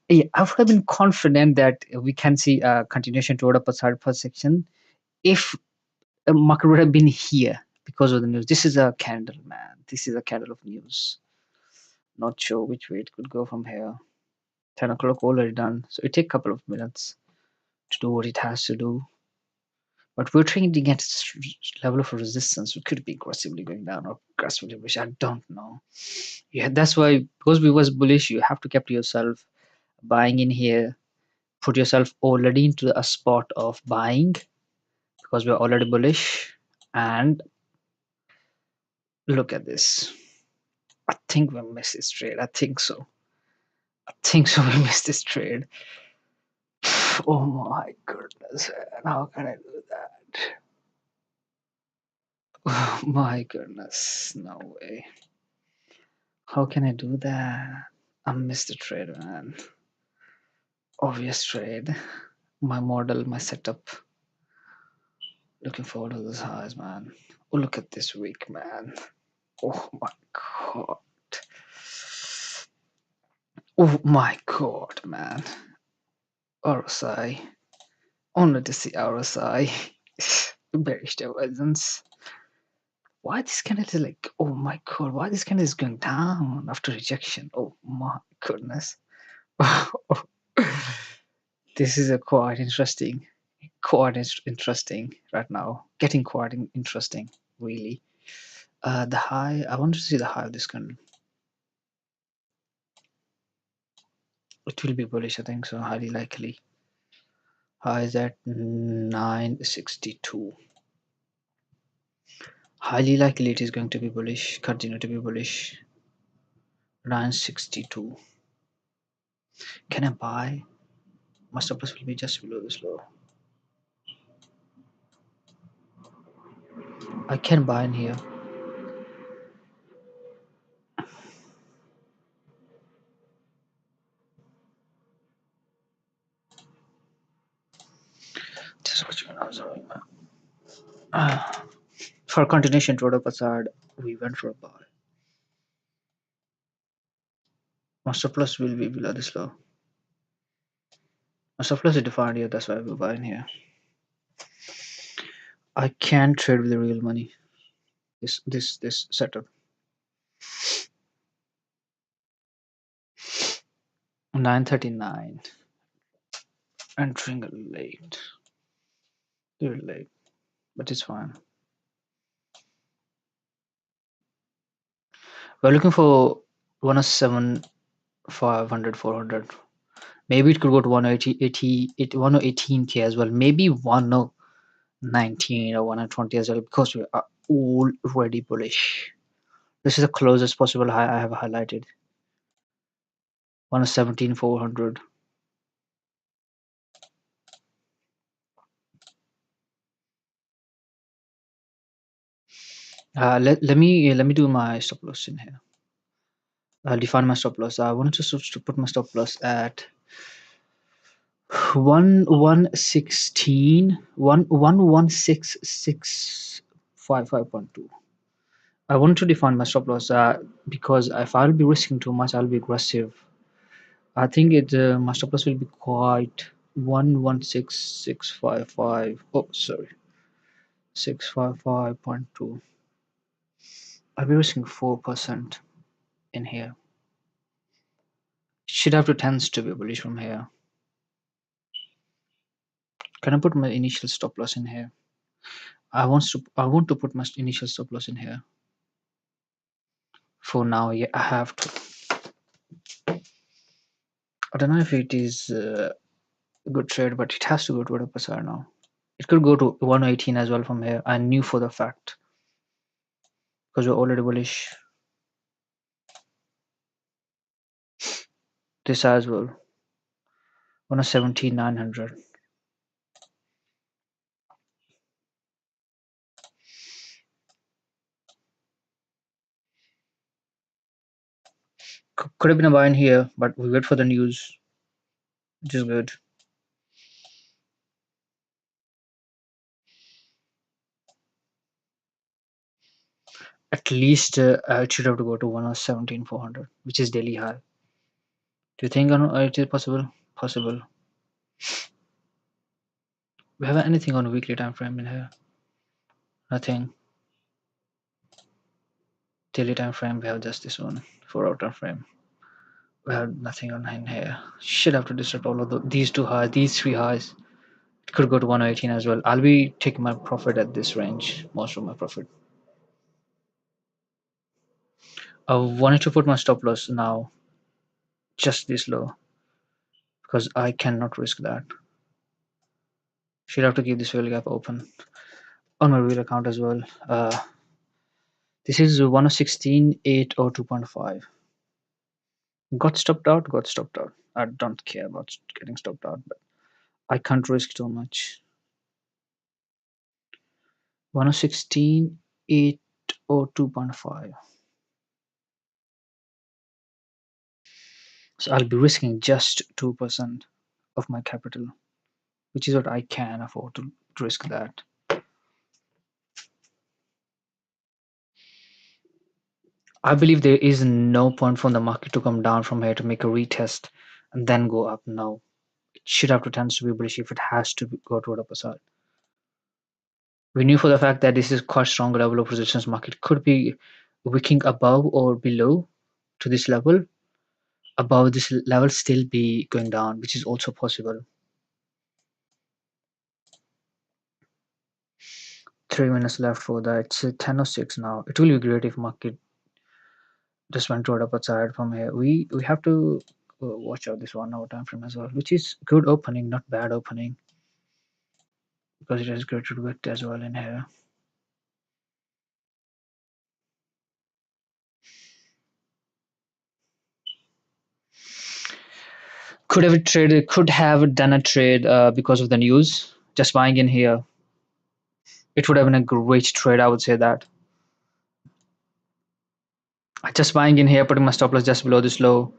Yeah, I would have been confident that we can see a continuation toward upper side per section if a market would have been here because of the news. This is a candle, man. This is a candle of news. Not sure which way it could go from here. 10 o'clock already done, so it take a couple of minutes to do what it has to do. But we're trading against level of resistance. We could be aggressively going down or aggressively bullish. I don't know. Yeah, that's why because we was bullish, you have to keep yourself buying in here. Put yourself already into a spot of buying because we're already bullish. And look at this. I think we missed this trade. I think so. I think so. We missed this trade. Oh my goodness, man. How can I do that? Oh my goodness. No way. How can I do that? I missed the trade, man. Obvious trade. My model, my setup. Looking forward to those highs, man. Oh, look at this week, man. Oh my god. Oh my god, man. RSI. Only to see RSI. Bearish divergence. Why this candle is like, oh my god, why this candle is going down after rejection? Oh my goodness. This is a quite interesting right now. Getting quite interesting, really. The high, I want to see the high of this candle. It will be bullish, I think so, highly likely. High is at 962. Highly likely it is going to be bullish, continue to be bullish. 962. Can I buy? My stop loss will be just below this low. I can buy in here. This is what I was doing. For continuation toward upper side, we went for a buy. My stop loss will be below this low. My stop loss is defined here, that's why I will buy in here. I can trade with the real money. This setup. 939. Entering a late. Little late. But it's fine. We're looking for 107, 500, 400. Maybe it could go to 118K as well. Maybe 119 or 120 as well because we are already bullish. This is the closest possible high I have highlighted. 117, 400. Let me do my stop loss in here. I'll define my stop loss. I wanted to switch to put my stop loss at 116.5.2. I want to define my stop loss because if I'll be risking too much, I'll be aggressive. I think my stop loss will be quite 116.655. Oh, sorry, 655.2. I'll be risking 4% in here. Should have to tends to be bullish from here. Can I put my initial stop loss in here? I want to put my initial stop loss in here. For now, yeah, I have to. I don't know if it is a good trade, but it has to go to a upside now. It could go to 118 as well from here. I knew for the fact because we're already bullish. This as well. 117,900. Could have been a buy in here, but we wait for the news, which is good. At least it should have to go to 117,400, which is daily high. Do you think it is possible? Possible. We have anything on a weekly time frame in here? Nothing. Daily time frame, we have just this one. 4 hour time frame. We have nothing on in here. Should have to disrupt all of these two highs, these three highs. It could go to 118 as well. I'll be taking my profit at this range, most of my profit. I wanted to put my stop loss now just this low because I cannot risk that. Should have to keep this fail gap open on my real account as well. This is 116,802.5. Got stopped out, got stopped out. I don't care about getting stopped out, but I can't risk too much. 116,802.5. So I'll be risking just 2% of my capital, which is what I can afford to risk that. I believe there is no point for the market to come down from here to make a retest and then go up. No, it should have to tend to be bullish if it has to go to the upper side. We knew for the fact that this is quite strong level of resistance. Market could be wicking above or below to this level. Above this level still be going down, which is also possible. 3 minutes left for that. It's 10:06 now. It will be great if market just went to the upper side from here. We have to watch out this 1 hour time frame as well, which is good opening, not bad opening, because it has greater width as well in here. Could have done a trade because of the news. Just buying in here, it would have been a great trade. I would say that. Just buying in here, putting my stop loss just below this low.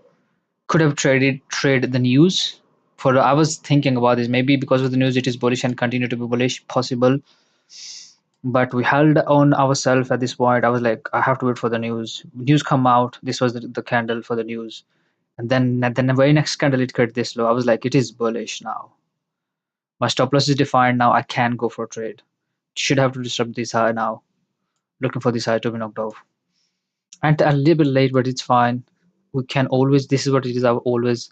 Could have traded the news. For I was thinking about this. Maybe because of the news, it is bullish and continue to be bullish. Possible, but we held on ourselves at this point. I was like, I have to wait for the news. News come out. This was the candle for the news, and then the very next candle it created this low. I was like, it is bullish now. My stop loss is defined now. I can go for a trade. Should have to disrupt this high now. Looking for this high to be knocked off. And a little bit late, but it's fine. We can always. This is what it is. I always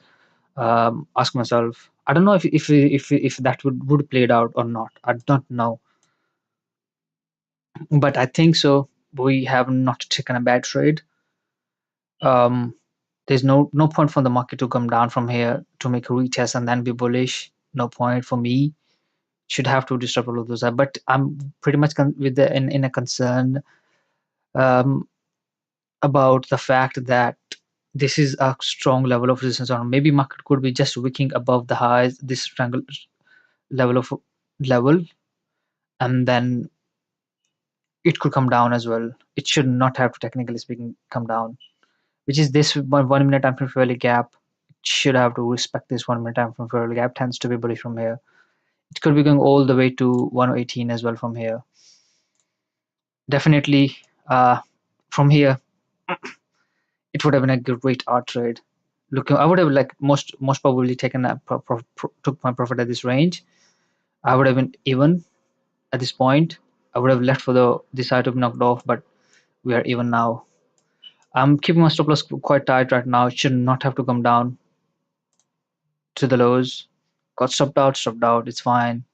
ask myself. I don't know if that would played out or not. I don't know, but I think so. We have not taken a bad trade. Um, there's no point for the market to come down from here to make a retest and then be bullish. No point for me. Should have to disrupt all of those. But I'm pretty much with in a concern um, about the fact that this is a strong level of resistance, or maybe market could be just wicking above the highs, this triangle level of level, and then it could come down as well. It should not have to, technically speaking, come down, which is this 1 minute time frame fairly gap. It should have to respect this 1 minute time frame fairly gap. Tends to be bullish from here. It could be going all the way to 118 as well from here. Definitely, from here, it would have been a great art trade. Looking, I would have like most probably taken that took my profit at this range. I would have been even at this point. I would have left for the this side to be knocked off, but we are even now. I'm keeping my stop loss quite tight right now. It should not have to come down to the lows. Got stopped out, stopped out. It's fine.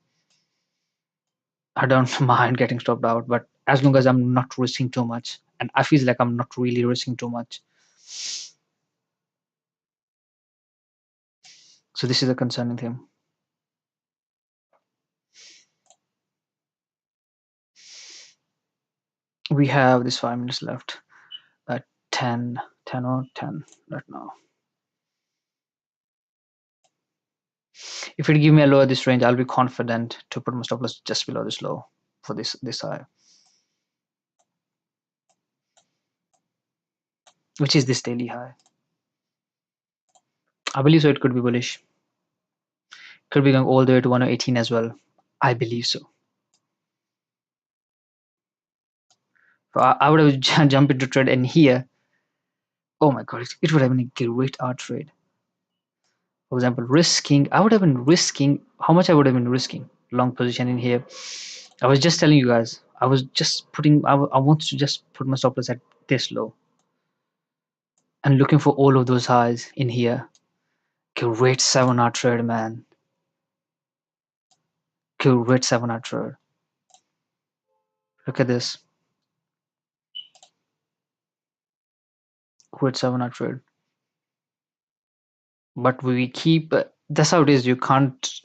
I don't mind getting stopped out, but as long as I'm not risking too much, and I feel like I'm not really risking too much. So this is a concerning thing. We have this 5 minutes left. 10, 10 or 10 right now. If it give me a low at this range, I'll be confident to put my stop loss just below this low for this high, which is this daily high. I believe so. It could be bullish. Could be going all the way to 118 as well. I believe so. So I would have jumped into trade in here. Oh my god, it would have been a great art trade. For example, risking. I would have been risking. How much I would have been risking? Long position in here. I was just telling you guys. I was just putting. I want to just put my stop loss at this low and looking for all of those highs in here. Great 7 hour trade, man. Great 7 hour trade. Look at this. Great 7 hour trade. But we keep. That's how it is. You can't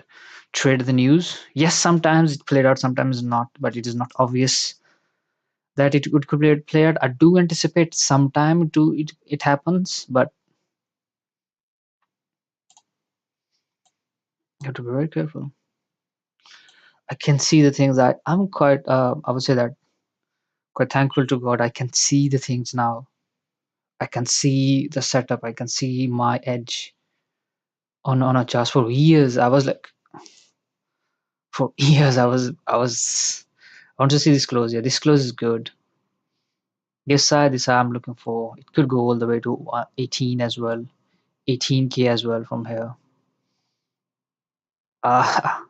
trade the news. Yes, sometimes it played out, sometimes not. But it is not obvious that it could play out. I do anticipate sometime it happens, but you have to be very careful. I can see the things. I'm quite. I would say that quite thankful to God. I can see the things now. I can see the setup. I can see my edge on a chart. For years, I was like, for years, I want to see this close. Yeah, this close is good. This side I'm looking for. It could go all the way to 18 as well, 18K as well from here. Uh,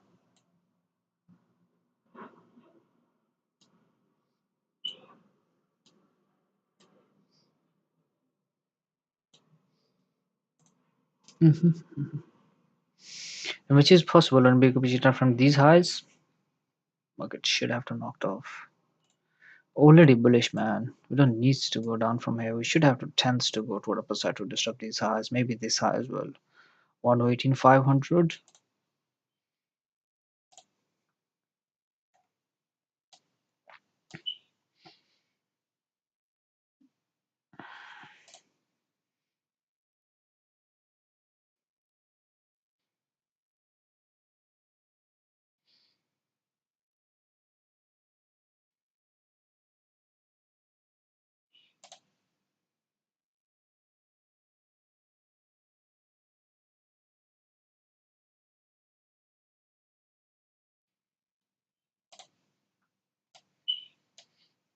mhm. And which is possible on big return from these highs. Market should have to knocked off. Already bullish, man. We don't need to go down from here. We should have to tends to go toward upper side to disrupt these highs. Maybe this high as well. 118,500.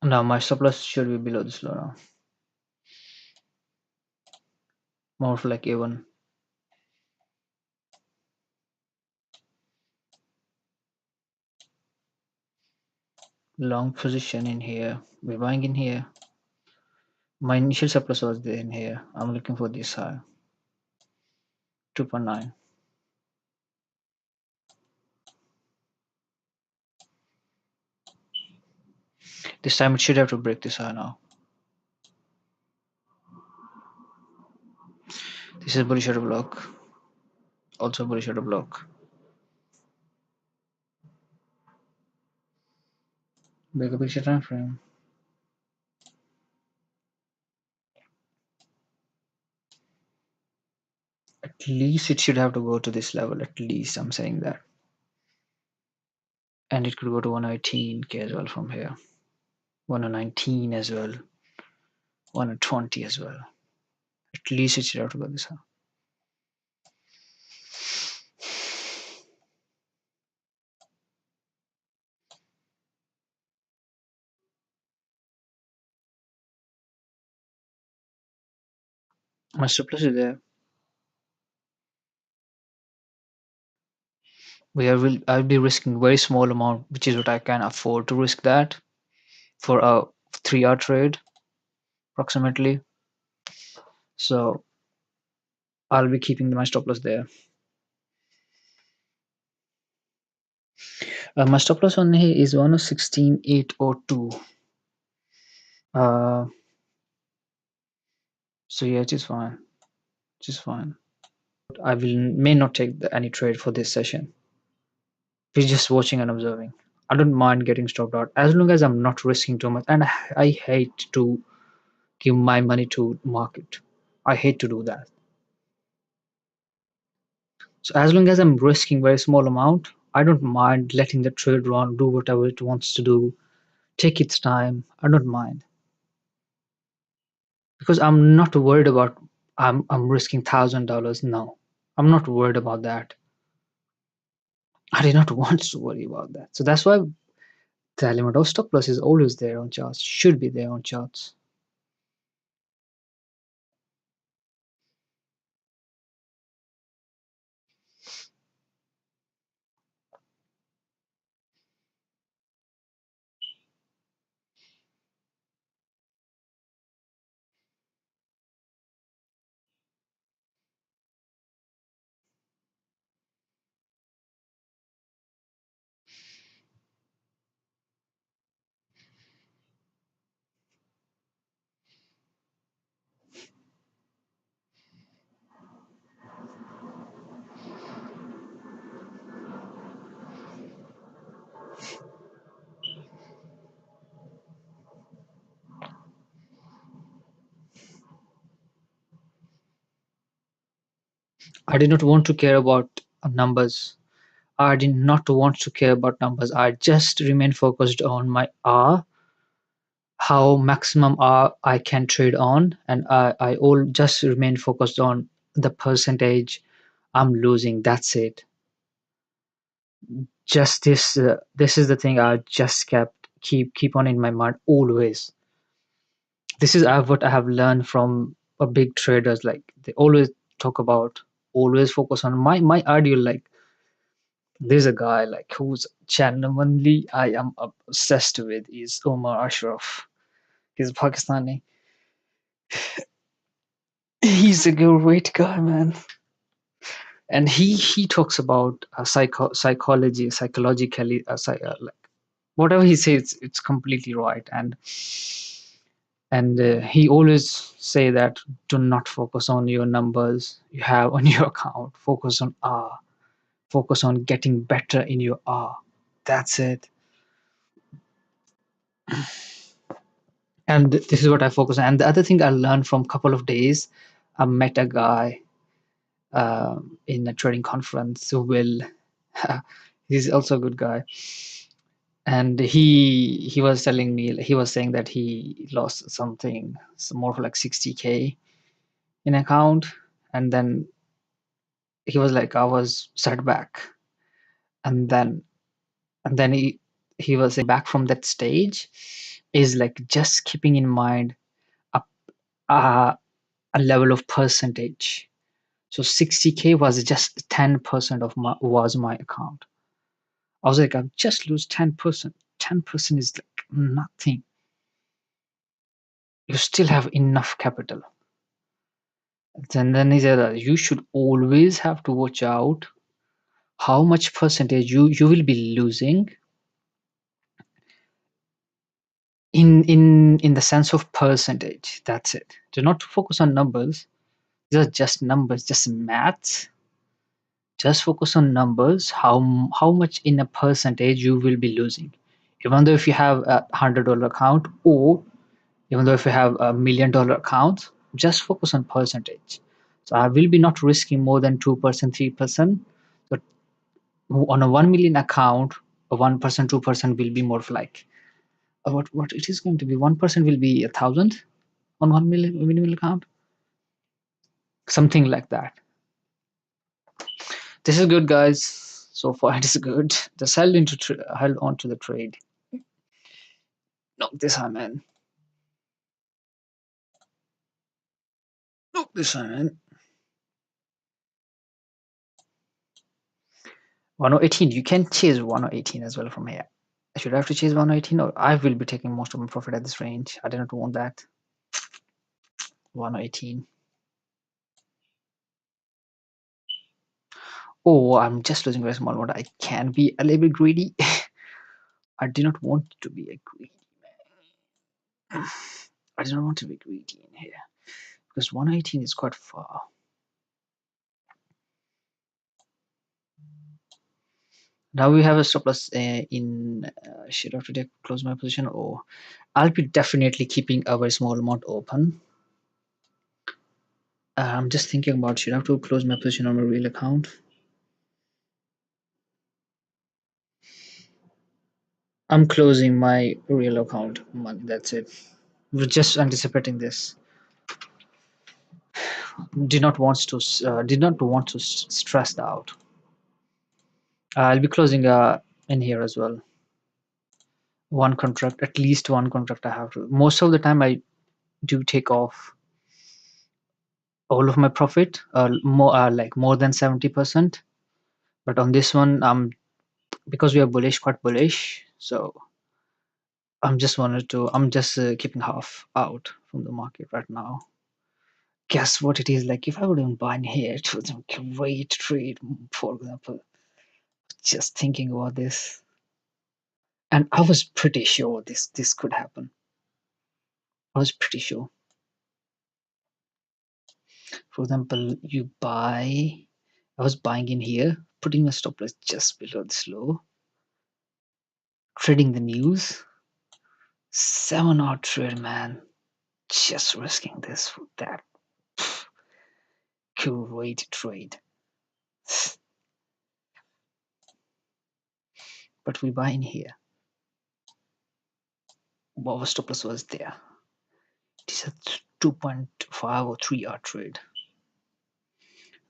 Now my stop loss should be below this low now. More of like A1. Long position in here. We're buying in here. My initial surplus was there in here. I'm looking for this high. 2.9. This time it should have to break this high now. This is bullish order block. Also bullish order block. Bigger picture time frame. At least it should have to go to this level. At least I'm saying that. And it could go to 118K as well from here. 119 as well. 120 as well. At least it should have to go this high. My surplus is there. I'll be risking very small amount, which is what I can afford to risk that for a 3 hour trade approximately. So I'll be keeping my stop loss there. My stop loss on here is 116,802. Uh, so yeah, it is fine. It is fine. I will may not take any trade for this session. We're just watching and observing. I don't mind getting stopped out as long as I'm not risking too much. And I hate to give my money to market. I hate to do that. So as long as I'm risking very small amount, I don't mind letting the trade run, do whatever it wants to do, take its time. I don't mind because I'm not worried about I'm risking $1,000. No, I'm not worried about that. I did not want to worry about that. So that's why the element of stop loss is always there on charts, should be there on charts. I did not want to care about numbers. I did not want to care about numbers. I just remain focused on my R, how maximum R I can trade on, and I all just remain focused on the percentage I'm losing. That's it. Just this. This is the thing I just keep on in my mind always. This is what I have learned from a big traders. Like they always talk about, always focus on my ideal. Like there's a guy like who's genuinely I am obsessed with is Omar Ashraf. He's Pakistani. He's a great guy, man. And he talks about psychology, psychologically, like whatever he says, it's completely right. And he always say that do not focus on your numbers you have on your account. Focus on R. Focus on getting better in your R. That's it. And this is what I focus on. And the other thing I learned from couple of days, I met a guy in a trading conference who will. He's also a good guy, and he was telling me, he was saying that he lost something, some more for like 60K in account, and then he was like, I was set back, and then he was saying back from that stage is like just keeping in mind a, a, a level of percentage. So 60K was just 10% of my was my account. I was like, I just lose 10%. 10% is like nothing. You still have enough capital. Then he said that you should always have to watch out how much percentage you will be losing in the sense of percentage. That's it. Do not focus on numbers. These are just numbers, just maths. Just focus on numbers. How much in a percentage you will be losing, even though if you have a $100 account, or even though if you have $1 million account, just focus on percentage. So I will be not risking more than 2%, 3%. So on a 1 million account, a 1%, 2% will be more of like what it is going to be. 1% will be 1,000 on 1 million account, something like that. This is good, guys. So far, it is good. Just held on to the trade. No, this time, man. No, this time, man. 1018. You can chase 1018 as well from here. Should I have to chase 1018, or I will be taking most of my profit at this range? I do not want that. 1018. Oh, I'm just losing very small amount. I can be a little bit greedy. I do not want to be a greedy man. I do not want to be greedy in here because 118 is quite far. Now we have a stop loss in should I have to close my position, or I'll be definitely keeping a very small amount open. I'm just thinking about should I have to close my position on my real account. I'm closing my real account money. That's it. We're just anticipating this. did not want to stress out. I'll be closing in here as well. One contract, at least one contract I have to. Most of the time I do take off all of my profit, more than 70%. But on this one, because we are bullish, quite bullish, so I'm just keeping half out from the market right now. Guess what it is like if I wouldn't buy in here, it was a great trade, for example. Just thinking about this, and I was pretty sure this could happen. I was pretty sure. For example, you buy. I was buying in here, putting my stop loss just below this low, trading the news. 7 hour trade, man. Just risking this for that. Pff, great trade. But we buy in here. What our stop loss was there. It is a 2.5 or 3 hour trade.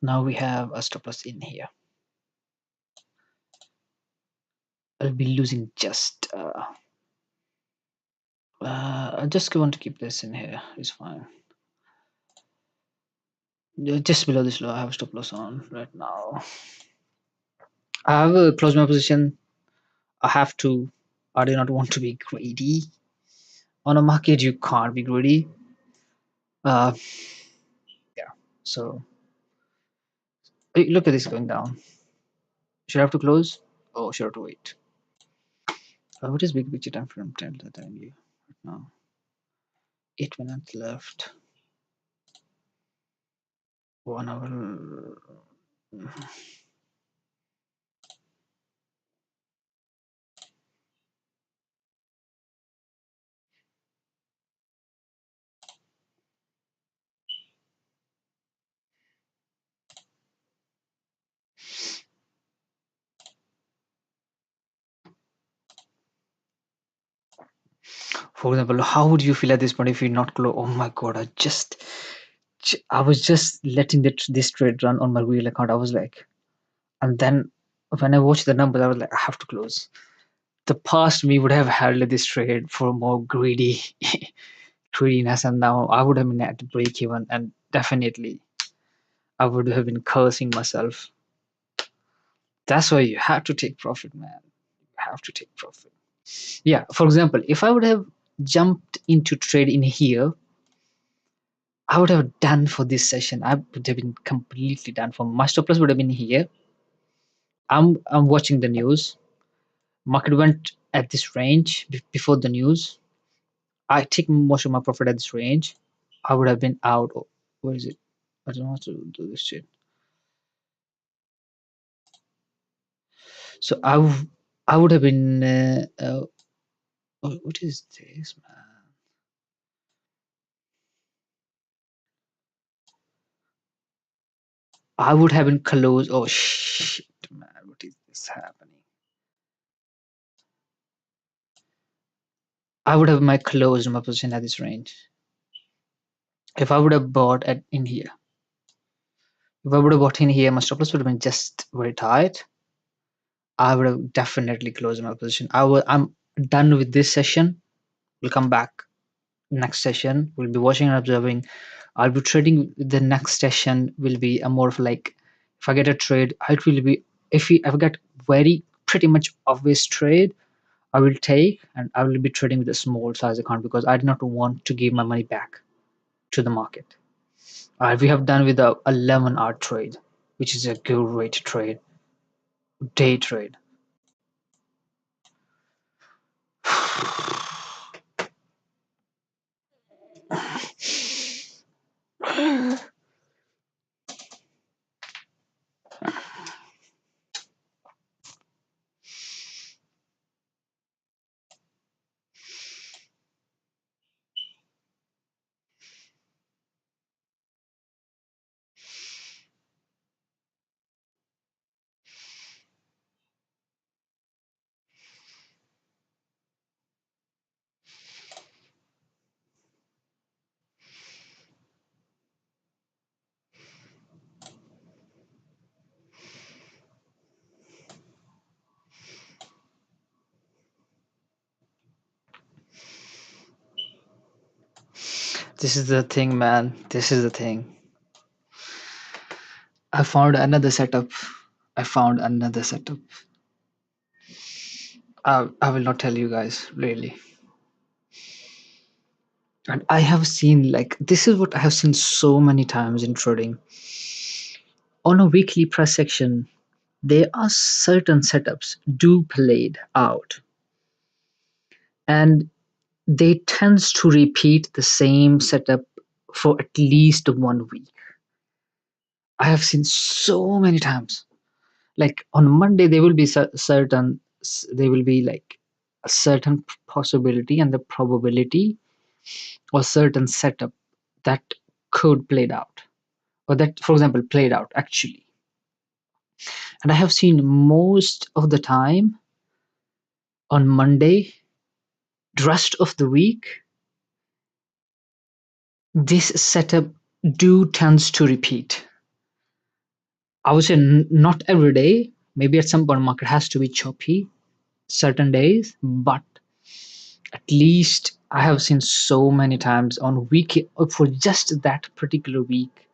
Now we have a stop loss in here. I'll be losing just I just want to keep this in here. It's fine. Just below this low, I have stop loss on right now. I have closed my position. I have to. I do not want to be greedy. On a market, you can't be greedy. Uh, yeah. So look at this going down. Should I have to close? Oh, should I have to wait? What is big picture time frame? Tell that I you right now. 8 minutes left. 1 hour. For example, how would you feel at this point if you not close? Oh my god! I was just letting this trade run on my real account. I was like, and then when I watched the numbers, I was like, I have to close. The past me would have held this trade for more greediness, and now I would have been at break even, and definitely I would have been cursing myself. That's why you have to take profit, man. You have to take profit. Yeah, for example, if I would have jumped into trade in here, I would have done for this session. I would have been completely done for. My stop loss would have been here. I'm watching the news. Market went at this range before the news. I take most of my profit at this range. I would have been out. Where is it? I don't know how to do this shit. So I would have been. What is this, man? I would have been close. Oh shit, man! What is this happening? I would have my closed my position at this range. If I would have bought at in here, if I would have bought in here, my stop loss would have been just very tight. I would have definitely closed my position. I'm done with this session. We'll come back next session. We'll be watching and observing. I'll be trading. The next session will be a more of like, if I get a trade, it will be if I get very pretty much obvious trade, I will take, and I will be trading with a small size account because I do not want to give my money back to the market. We have done with a 11-hour trade, which is a great trade, day trade. This is the thing, man. This is the thing. I found another setup. I found another setup. I will not tell you guys, really. And I have seen, like, this is what I have seen so many times in trading. On a weekly press section, there are certain setups do played out, and they tends to repeat the same setup for at least 1 week. I have seen so many times. Like on Monday, there will be there will be like a certain possibility and the probability or certain setup that could played out, or that, for example, played out actually. And I have seen most of the time on Monday, the rest of the week, this setup do tends to repeat. I would say not every day. Maybe at some point market has to be choppy certain days, but at least I have seen so many times on week for just that particular week,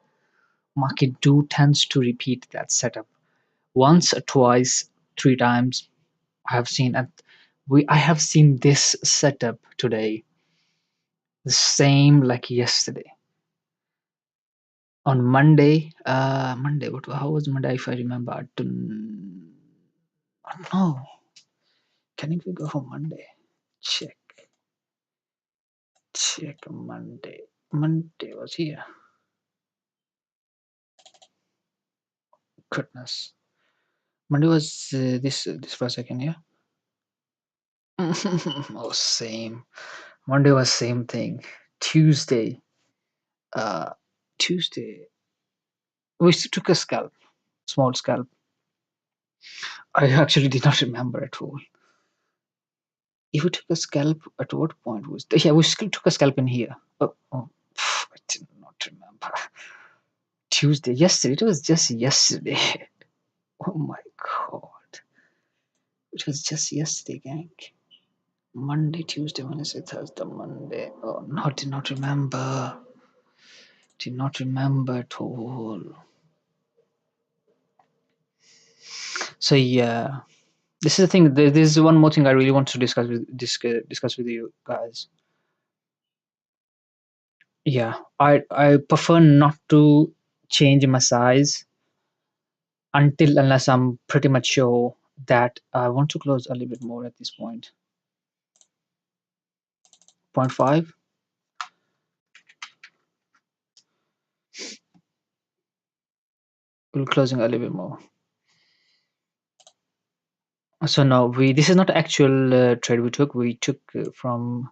market do tends to repeat that setup once, twice, three times. I have seen, and I have seen this setup today, the same like yesterday on Monday. Monday. What? How was Monday? If I remember, I don't know. Can we go for Monday? Check. Check Monday. Monday was here. Goodness. Monday was this for a second, yeah. Oh, same. Monday was same thing. Tuesday. Uh, Tuesday. We still took a scalp, small scalp. I actually did not remember at all. If we took a scalp, at what point was? Yeah, we still took a scalp in here. I did not remember. Tuesday. Yesterday. It was just yesterday. Oh my god. It was just yesterday, gang. Monday, Tuesday, Wednesday, Thursday, Monday. Oh, no, did not remember. Did not remember at all. So yeah, this is the thing. There's one more thing I really want to discuss with you guys. Yeah, I prefer not to change my size until unless I'm pretty much sure that I want to close a little bit more at this point. 0.5. We're closing a little bit more. So no, we this is not actual trade we took. We took from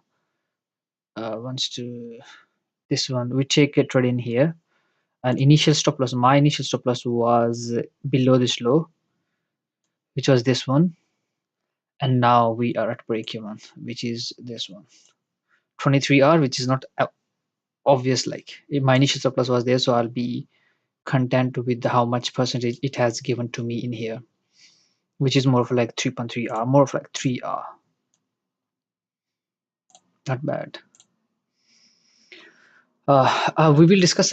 once to this one. We take a trade in here. And initial stop loss. My initial stop loss was below this low, which was this one, and now we are at break even, which is this one, 23R, which is not obvious. Like my initial stop loss was there, so I'll be content with how much percentage it has given to me in here, which is more of like 3.3R, more of like 3R. Not bad. We will discuss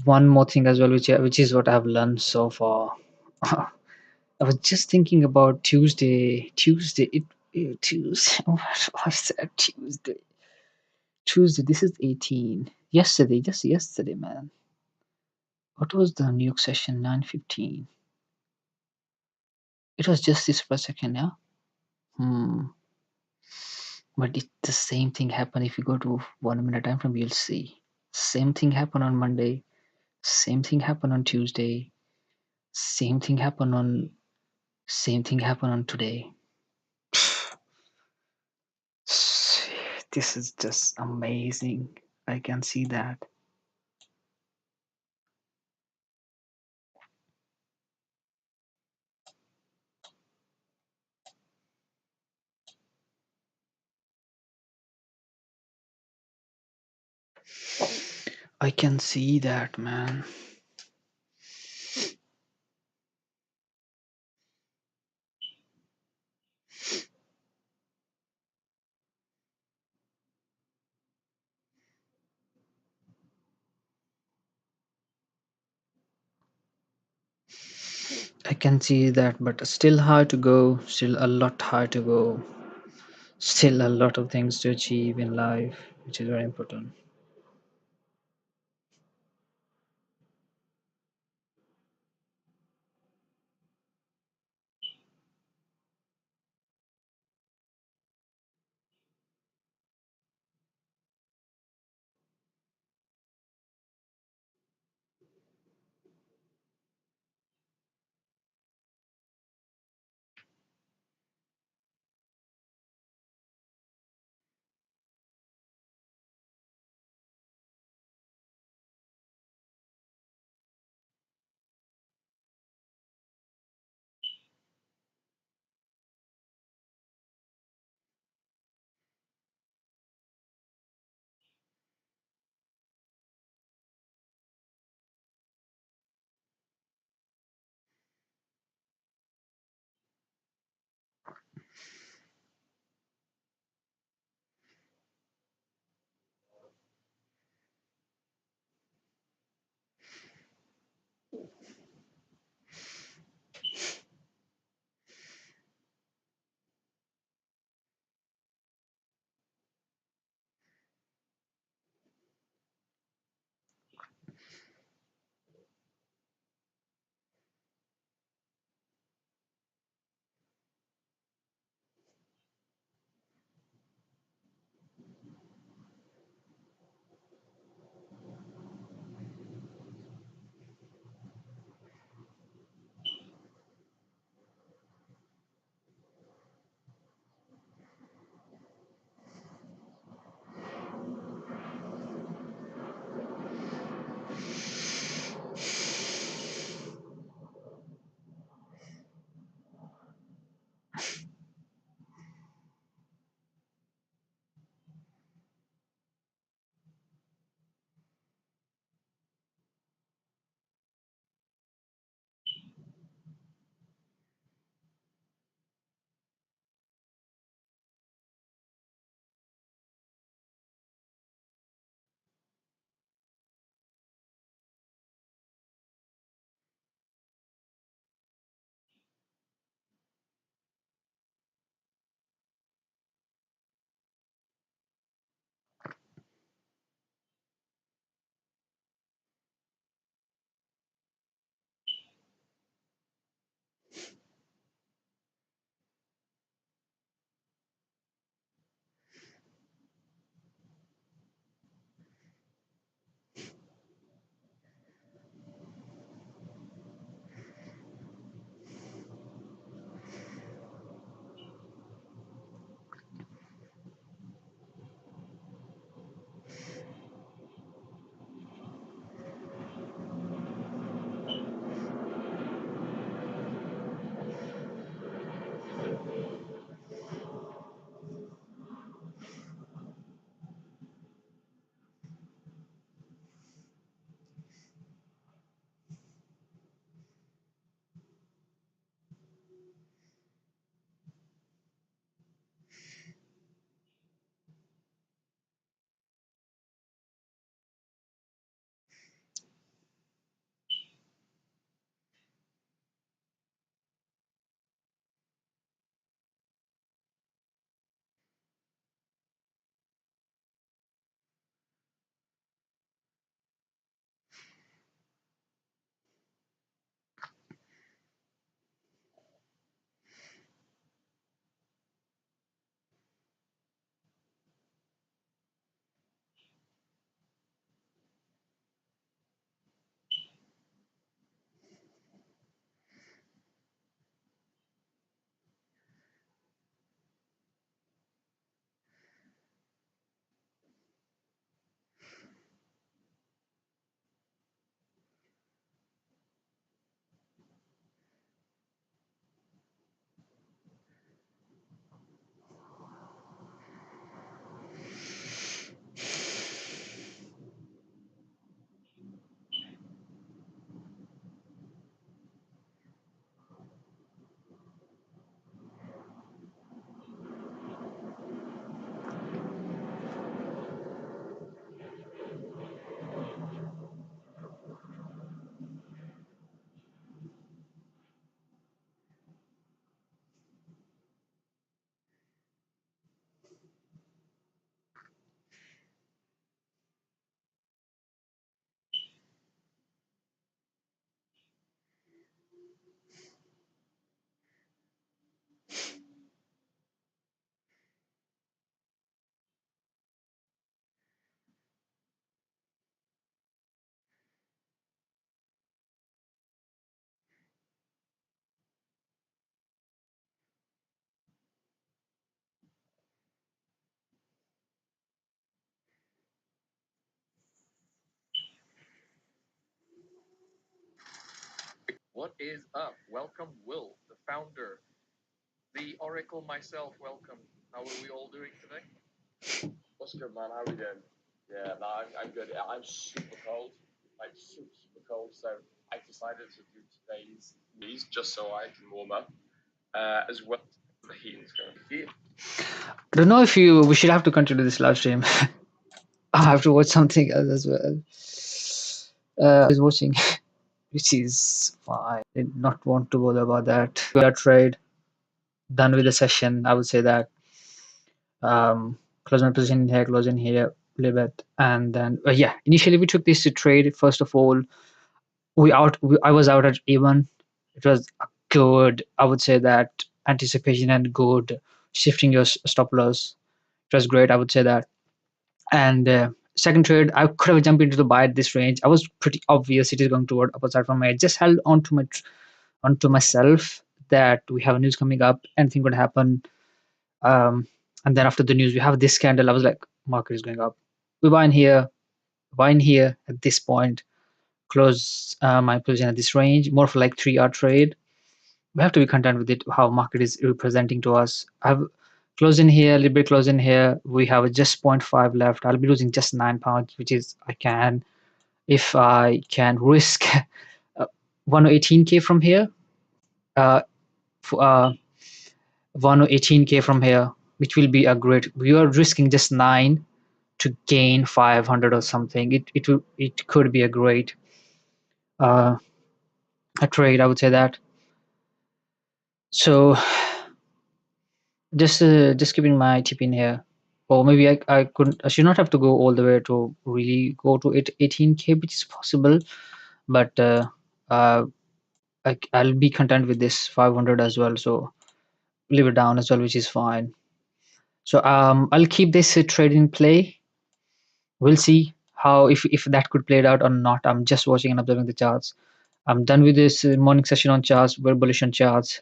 one more thing as well, which is what I've learned so far. I was just thinking about Tuesday. Tuesday. What was that? Tuesday. Tuesday. This is 18. Yesterday. Just yesterday, man. What was the New York session? 9:15. It was just this per second, yeah. Hmm. But the same thing happened if you go to 1 minute time frame. You'll see. Same thing happened on Monday. Same thing happened on Tuesday. Same thing happened on. Same thing happened on today. This is just amazing. I can see that. I can see that, man. I can see that, but still hard to go. Still a lot hard to go. Still a lot of things to achieve in life, which is very important. I don't know if you we should have to continue this live stream. I have to watch something else as well. Is watching, which is fine. Did not want to bother about that. We are trade done with the session. I would say that close my position here, close in here, leave it, and then yeah. Initially, we took this to trade. First of all, I was out at even. It was a good. I would say that anticipation and good shifting your stop loss. It was great. I would say that. And second trade, I could have jumped into the buy at this range. I was pretty obvious it is going toward upside from me. I just held on to onto myself that we have news coming up. Anything could happen. Um, and then after the news, we have this candle. I was like, market is going up. We buy in here at this point. Close my position at this range. More for like 3 hour trade. We have to be content with it. How market is representing to us. I've close in here, a little bit close in here. We have just zero point 0.5 left. I'll be losing just £9, which is I can if I can risk 118k from here. Uh, 118k from here, which will be a great. We are risking just 9 to gain 500 or something. It could be a great uh, a trade. I would say that. So just keeping my tip in here, or maybe I should not have to go all the way to really go to 18k, which is possible, but uh I'll be content with this 500 as well, so leave it down as well, which is fine. So I'll keep this trade in play. We'll see how if that could play it out or not. I'm just watching and observing the charts. I'm done with this morning session on charts. Very bullish on charts.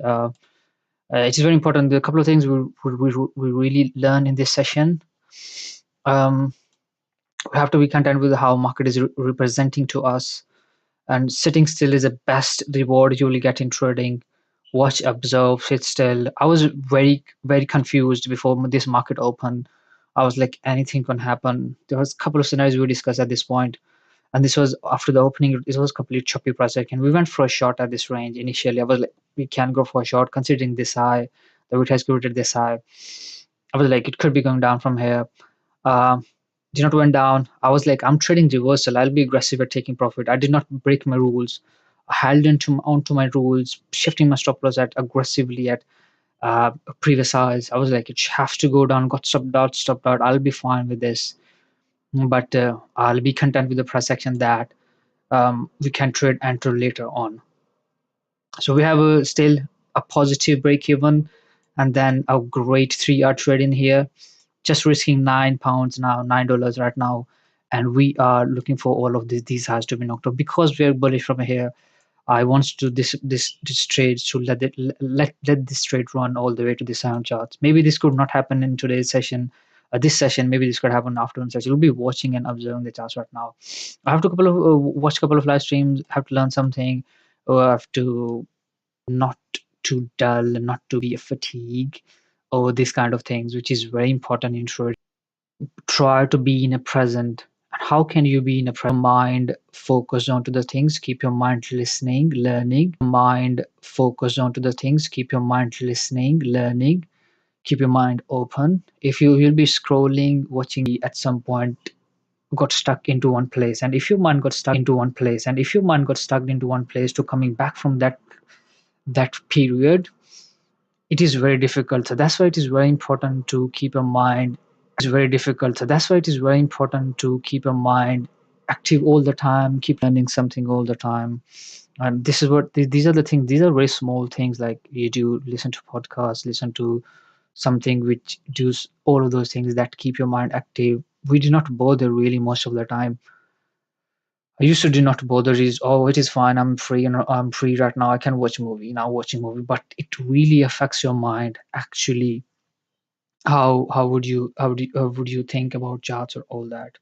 It is very important. There are a couple of things we really learn in this session. um, we have to be content with how market is representing to us, and sitting still is the best reward you will get in trading. Watch, observe, sit still. I was very confused before this market opened. I was like, anything can happen. There was a couple of scenarios we discussed at this point, and this was after the opening. It was complete choppy price action. We went for a short at this range initially. I was like, we can go for a short considering this high, the it has created this high. I was like, it could be going down from here. uh, did not went down. I was like, I'm trading reversal. I'll be aggressive at taking profit. I did not break my rules. I held onto my rules, shifting my stop loss at aggressively at previous highs. I was like, it has to go down. Got stopped out. I'll be fine with this. But I'll be content with the price action that we can trade enter later on. So we have still a positive break even, and then a great 3 hour trade in here, just risking £9 now, $9 right now, and we are looking for all of these highs to be knocked off because we are bullish from here. I want to this trade to let this trade run all the way to the sound charts. Maybe this could not happen in today's session. This session, maybe this could happen afternoon session. We'll be watching and observing the charts right now. I have to watch a couple of live streams. Have to learn something. Or I have to not too dull, not to be a fatigue, or these kind of things, which is very important in trading. Try to be in a present. How can you be in a present? Mind focused onto the things, keep your mind listening, learning. Mind focused onto the things, keep your mind listening, learning. Keep your mind open. If you'll be scrolling, watching at some point got stuck into one place, and if your mind got stuck into one place, and if your mind got stuck into one place to coming back from that period, it is very difficult. So that's why it is very important to keep your mind. It's very difficult. So that's why it is very important to keep your mind active all the time, keep learning something all the time. And this is what these are the things. These are very small things, like you do listen to podcasts, listen to something which does all of those things that keep your mind active. We do not bother really most of the time. I used to do not bother is, oh, it is fine, I'm free and I'm free right now, I can watch a movie now, watching movie. But it really affects your mind actually. How would you think about charts or all that?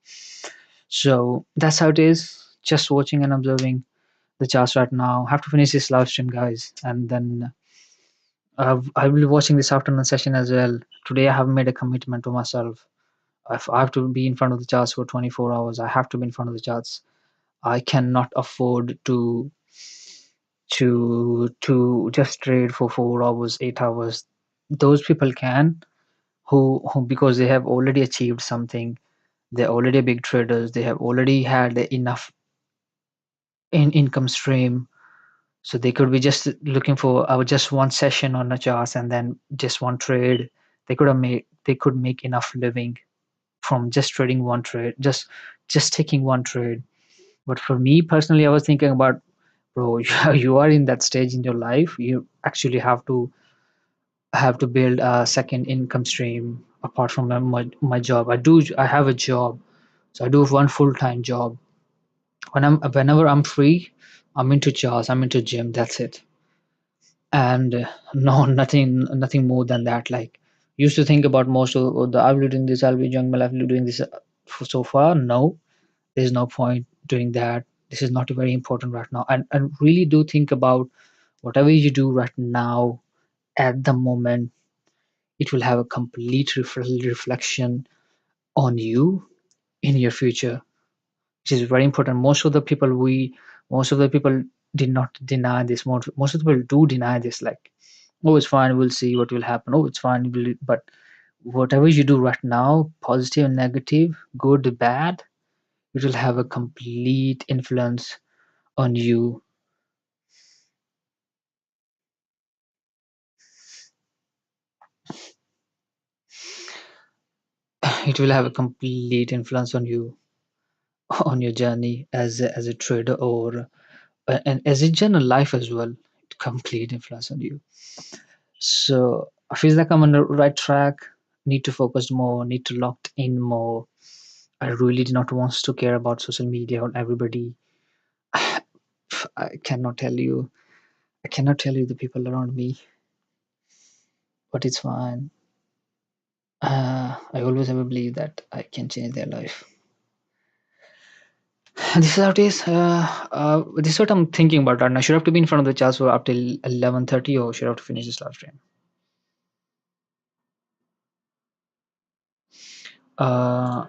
So that's how it is. Just watching and observing. the charts right now. I have to finish this live stream, guys, and then I will be watching this afternoon session as well. Today, I have made a commitment to myself. If I have to be in front of the charts for 24 hours, I have to be in front of the charts. I cannot afford to just trade for 4 hours, 8 hours. Those people can, who because they have already achieved something. They're already big traders. They have already had enough income stream, so they could be just looking for just one session on a chart and then just one trade. They could make enough living from just trading one trade, just taking one trade. But for me personally, I was thinking about, bro, you are in that stage in your life. You actually have to build a second income stream apart from my job. I have a job, so I do one full-time job. Whenever I'm free, I'm into jazz, I'm into gym, that's it. And no, nothing more than that. Like, used to think about most of the, I'll be doing this, I'll be enjoying my life, I'll be doing this. For so far, no, there's no point doing that. This is not very important right now. And really do think about whatever you do right now at the moment, it will have a complete reflection on you in your future, which is very important. Most of the people did not deny this. Most of the people do deny this. Like, oh, it's fine. We'll see what will happen. Oh, it's fine. But whatever you do right now, positive and negative, good, bad, it will have a complete influence on you. It will have a complete influence on you, on your journey as a trader, or and as a general life as well. Complete influence on you. So I feel like I'm on the right track. Need to focus more. Need to locked in more. I really do not want to care about social media or everybody. I cannot tell you. I cannot tell you the people around me, but it's fine. I always have a belief that I can change their life. This is how it is. This is what I'm thinking about right now. Should I have to be in front of the charts for up till 11:30, or should I have to finish this live stream? Uh,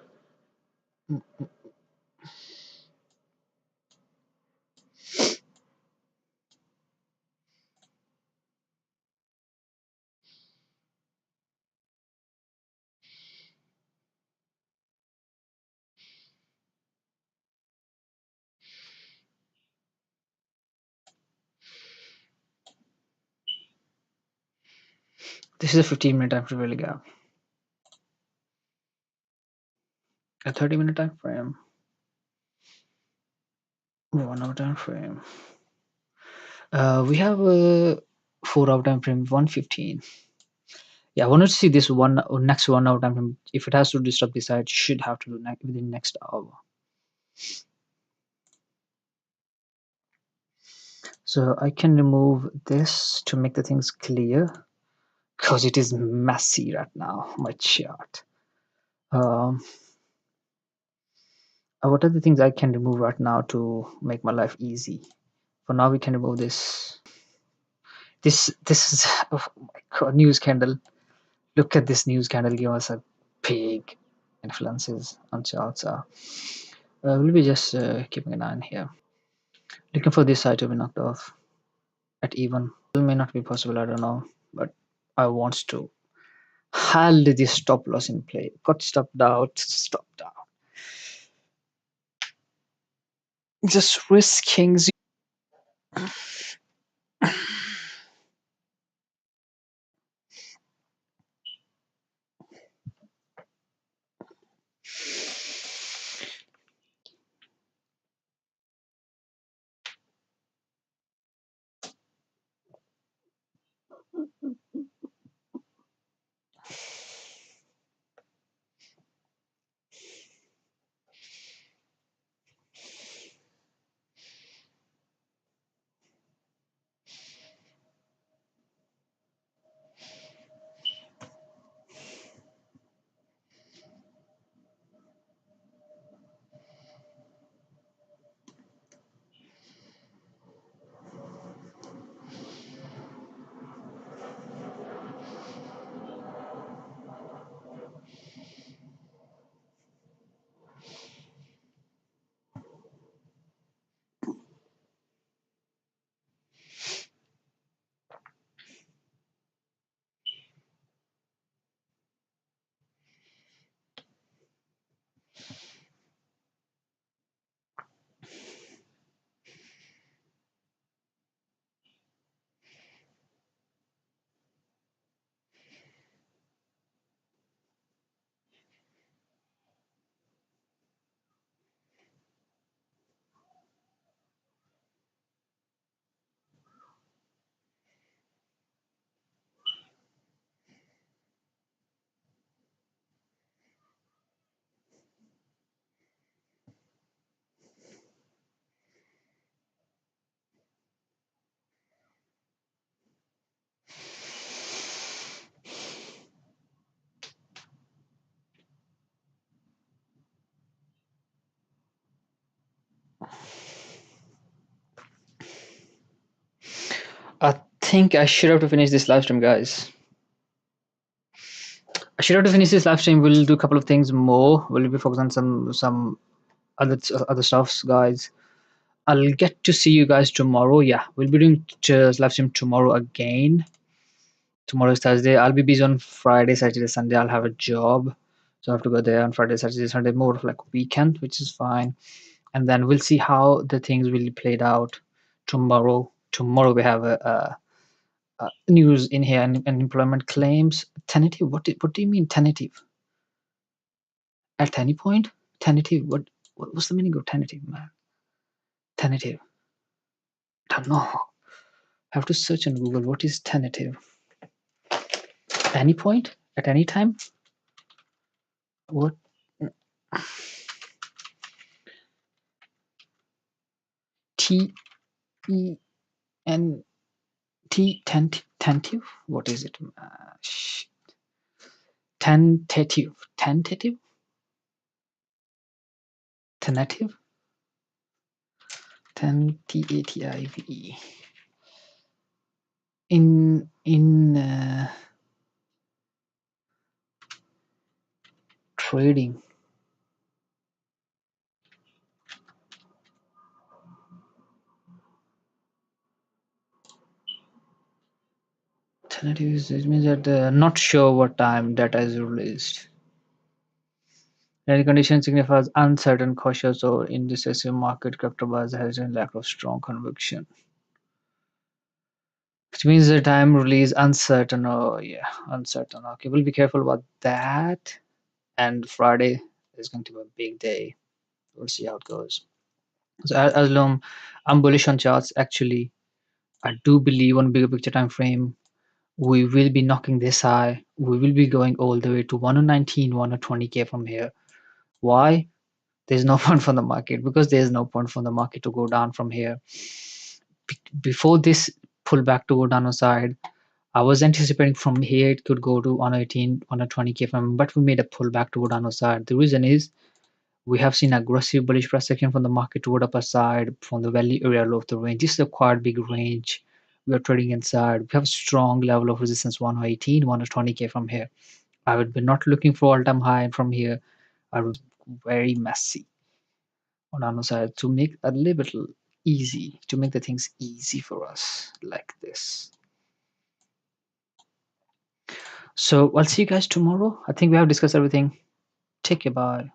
this is a 15-minute time frame, really gap. A 30-minute time frame. 1 hour time frame. We have a 4 hour time frame, 115. Yeah, I wanted to see this next 1 hour time frame. If it has to disrupt this, I should have to do within next hour. So I can remove this to make the things clear, because it is messy right now, my chart. Um, what are the things I can remove right now to make my life easy? For now, we can remove this. This is oh my god, news candle. Look at this news candle. Give us a big influences on charts. We'll be just keeping an eye on here. Looking for this side to be knocked off at even. It may not be possible, I don't know, but I want to hold this stop loss in play. Got stopped out, stopped out. Just risking. I think I should have to finish this live stream, guys. I should have to finish this live stream. We'll do a couple of things more. We'll be focused on some other stuffs, guys. I'll get to see you guys tomorrow. Yeah, we'll be doing just live stream tomorrow again. Tomorrow is Thursday. I'll be busy on Friday, Saturday, Sunday. I'll have a job, so I have to go there on Friday, Saturday, Sunday. More of like weekend, which is fine. And then we'll see how the things will be played out tomorrow. Tomorrow we have a news in here and employment claims tentative. What do you mean tentative? At any point, tentative. What's the meaning of tentative, man? Tentative. Don't know. I have to search on Google. What is tentative? Any point? At any time? What? T E N T tentative? What is it? Tentative. Tentative? Tentative? Tative. In trading. Tentative is it means that not sure what time data is released. Any condition signifies uncertain, cautious, or indecisive market. Crypto buyers has a lack of strong conviction. Which means the time release uncertain. Oh yeah, uncertain. Okay, we'll be careful about that. And Friday is going to be a big day. We'll see how it goes. So as long I'm bullish on charts, actually, I do believe on bigger picture time frame, we will be knocking this high. We will be going all the way to 119, 120K from here. Why? There's no point for the market because there's no point for the market to go down from here. Before this pullback to go down on side, I was anticipating from here it could go to 118, 120K from, but we made a pullback to go down on side. The reason is we have seen aggressive bullish price action from the market toward upper side from the value area low of the range. This is a quite big range. We are trading inside. We have a strong level of resistance 118, 120K from here. I would be not looking for all-time high from here. I would be very messy on our side to make a little easy, to make the things easy for us like this. So I'll see you guys tomorrow. I think we have discussed everything. Take care. Bye.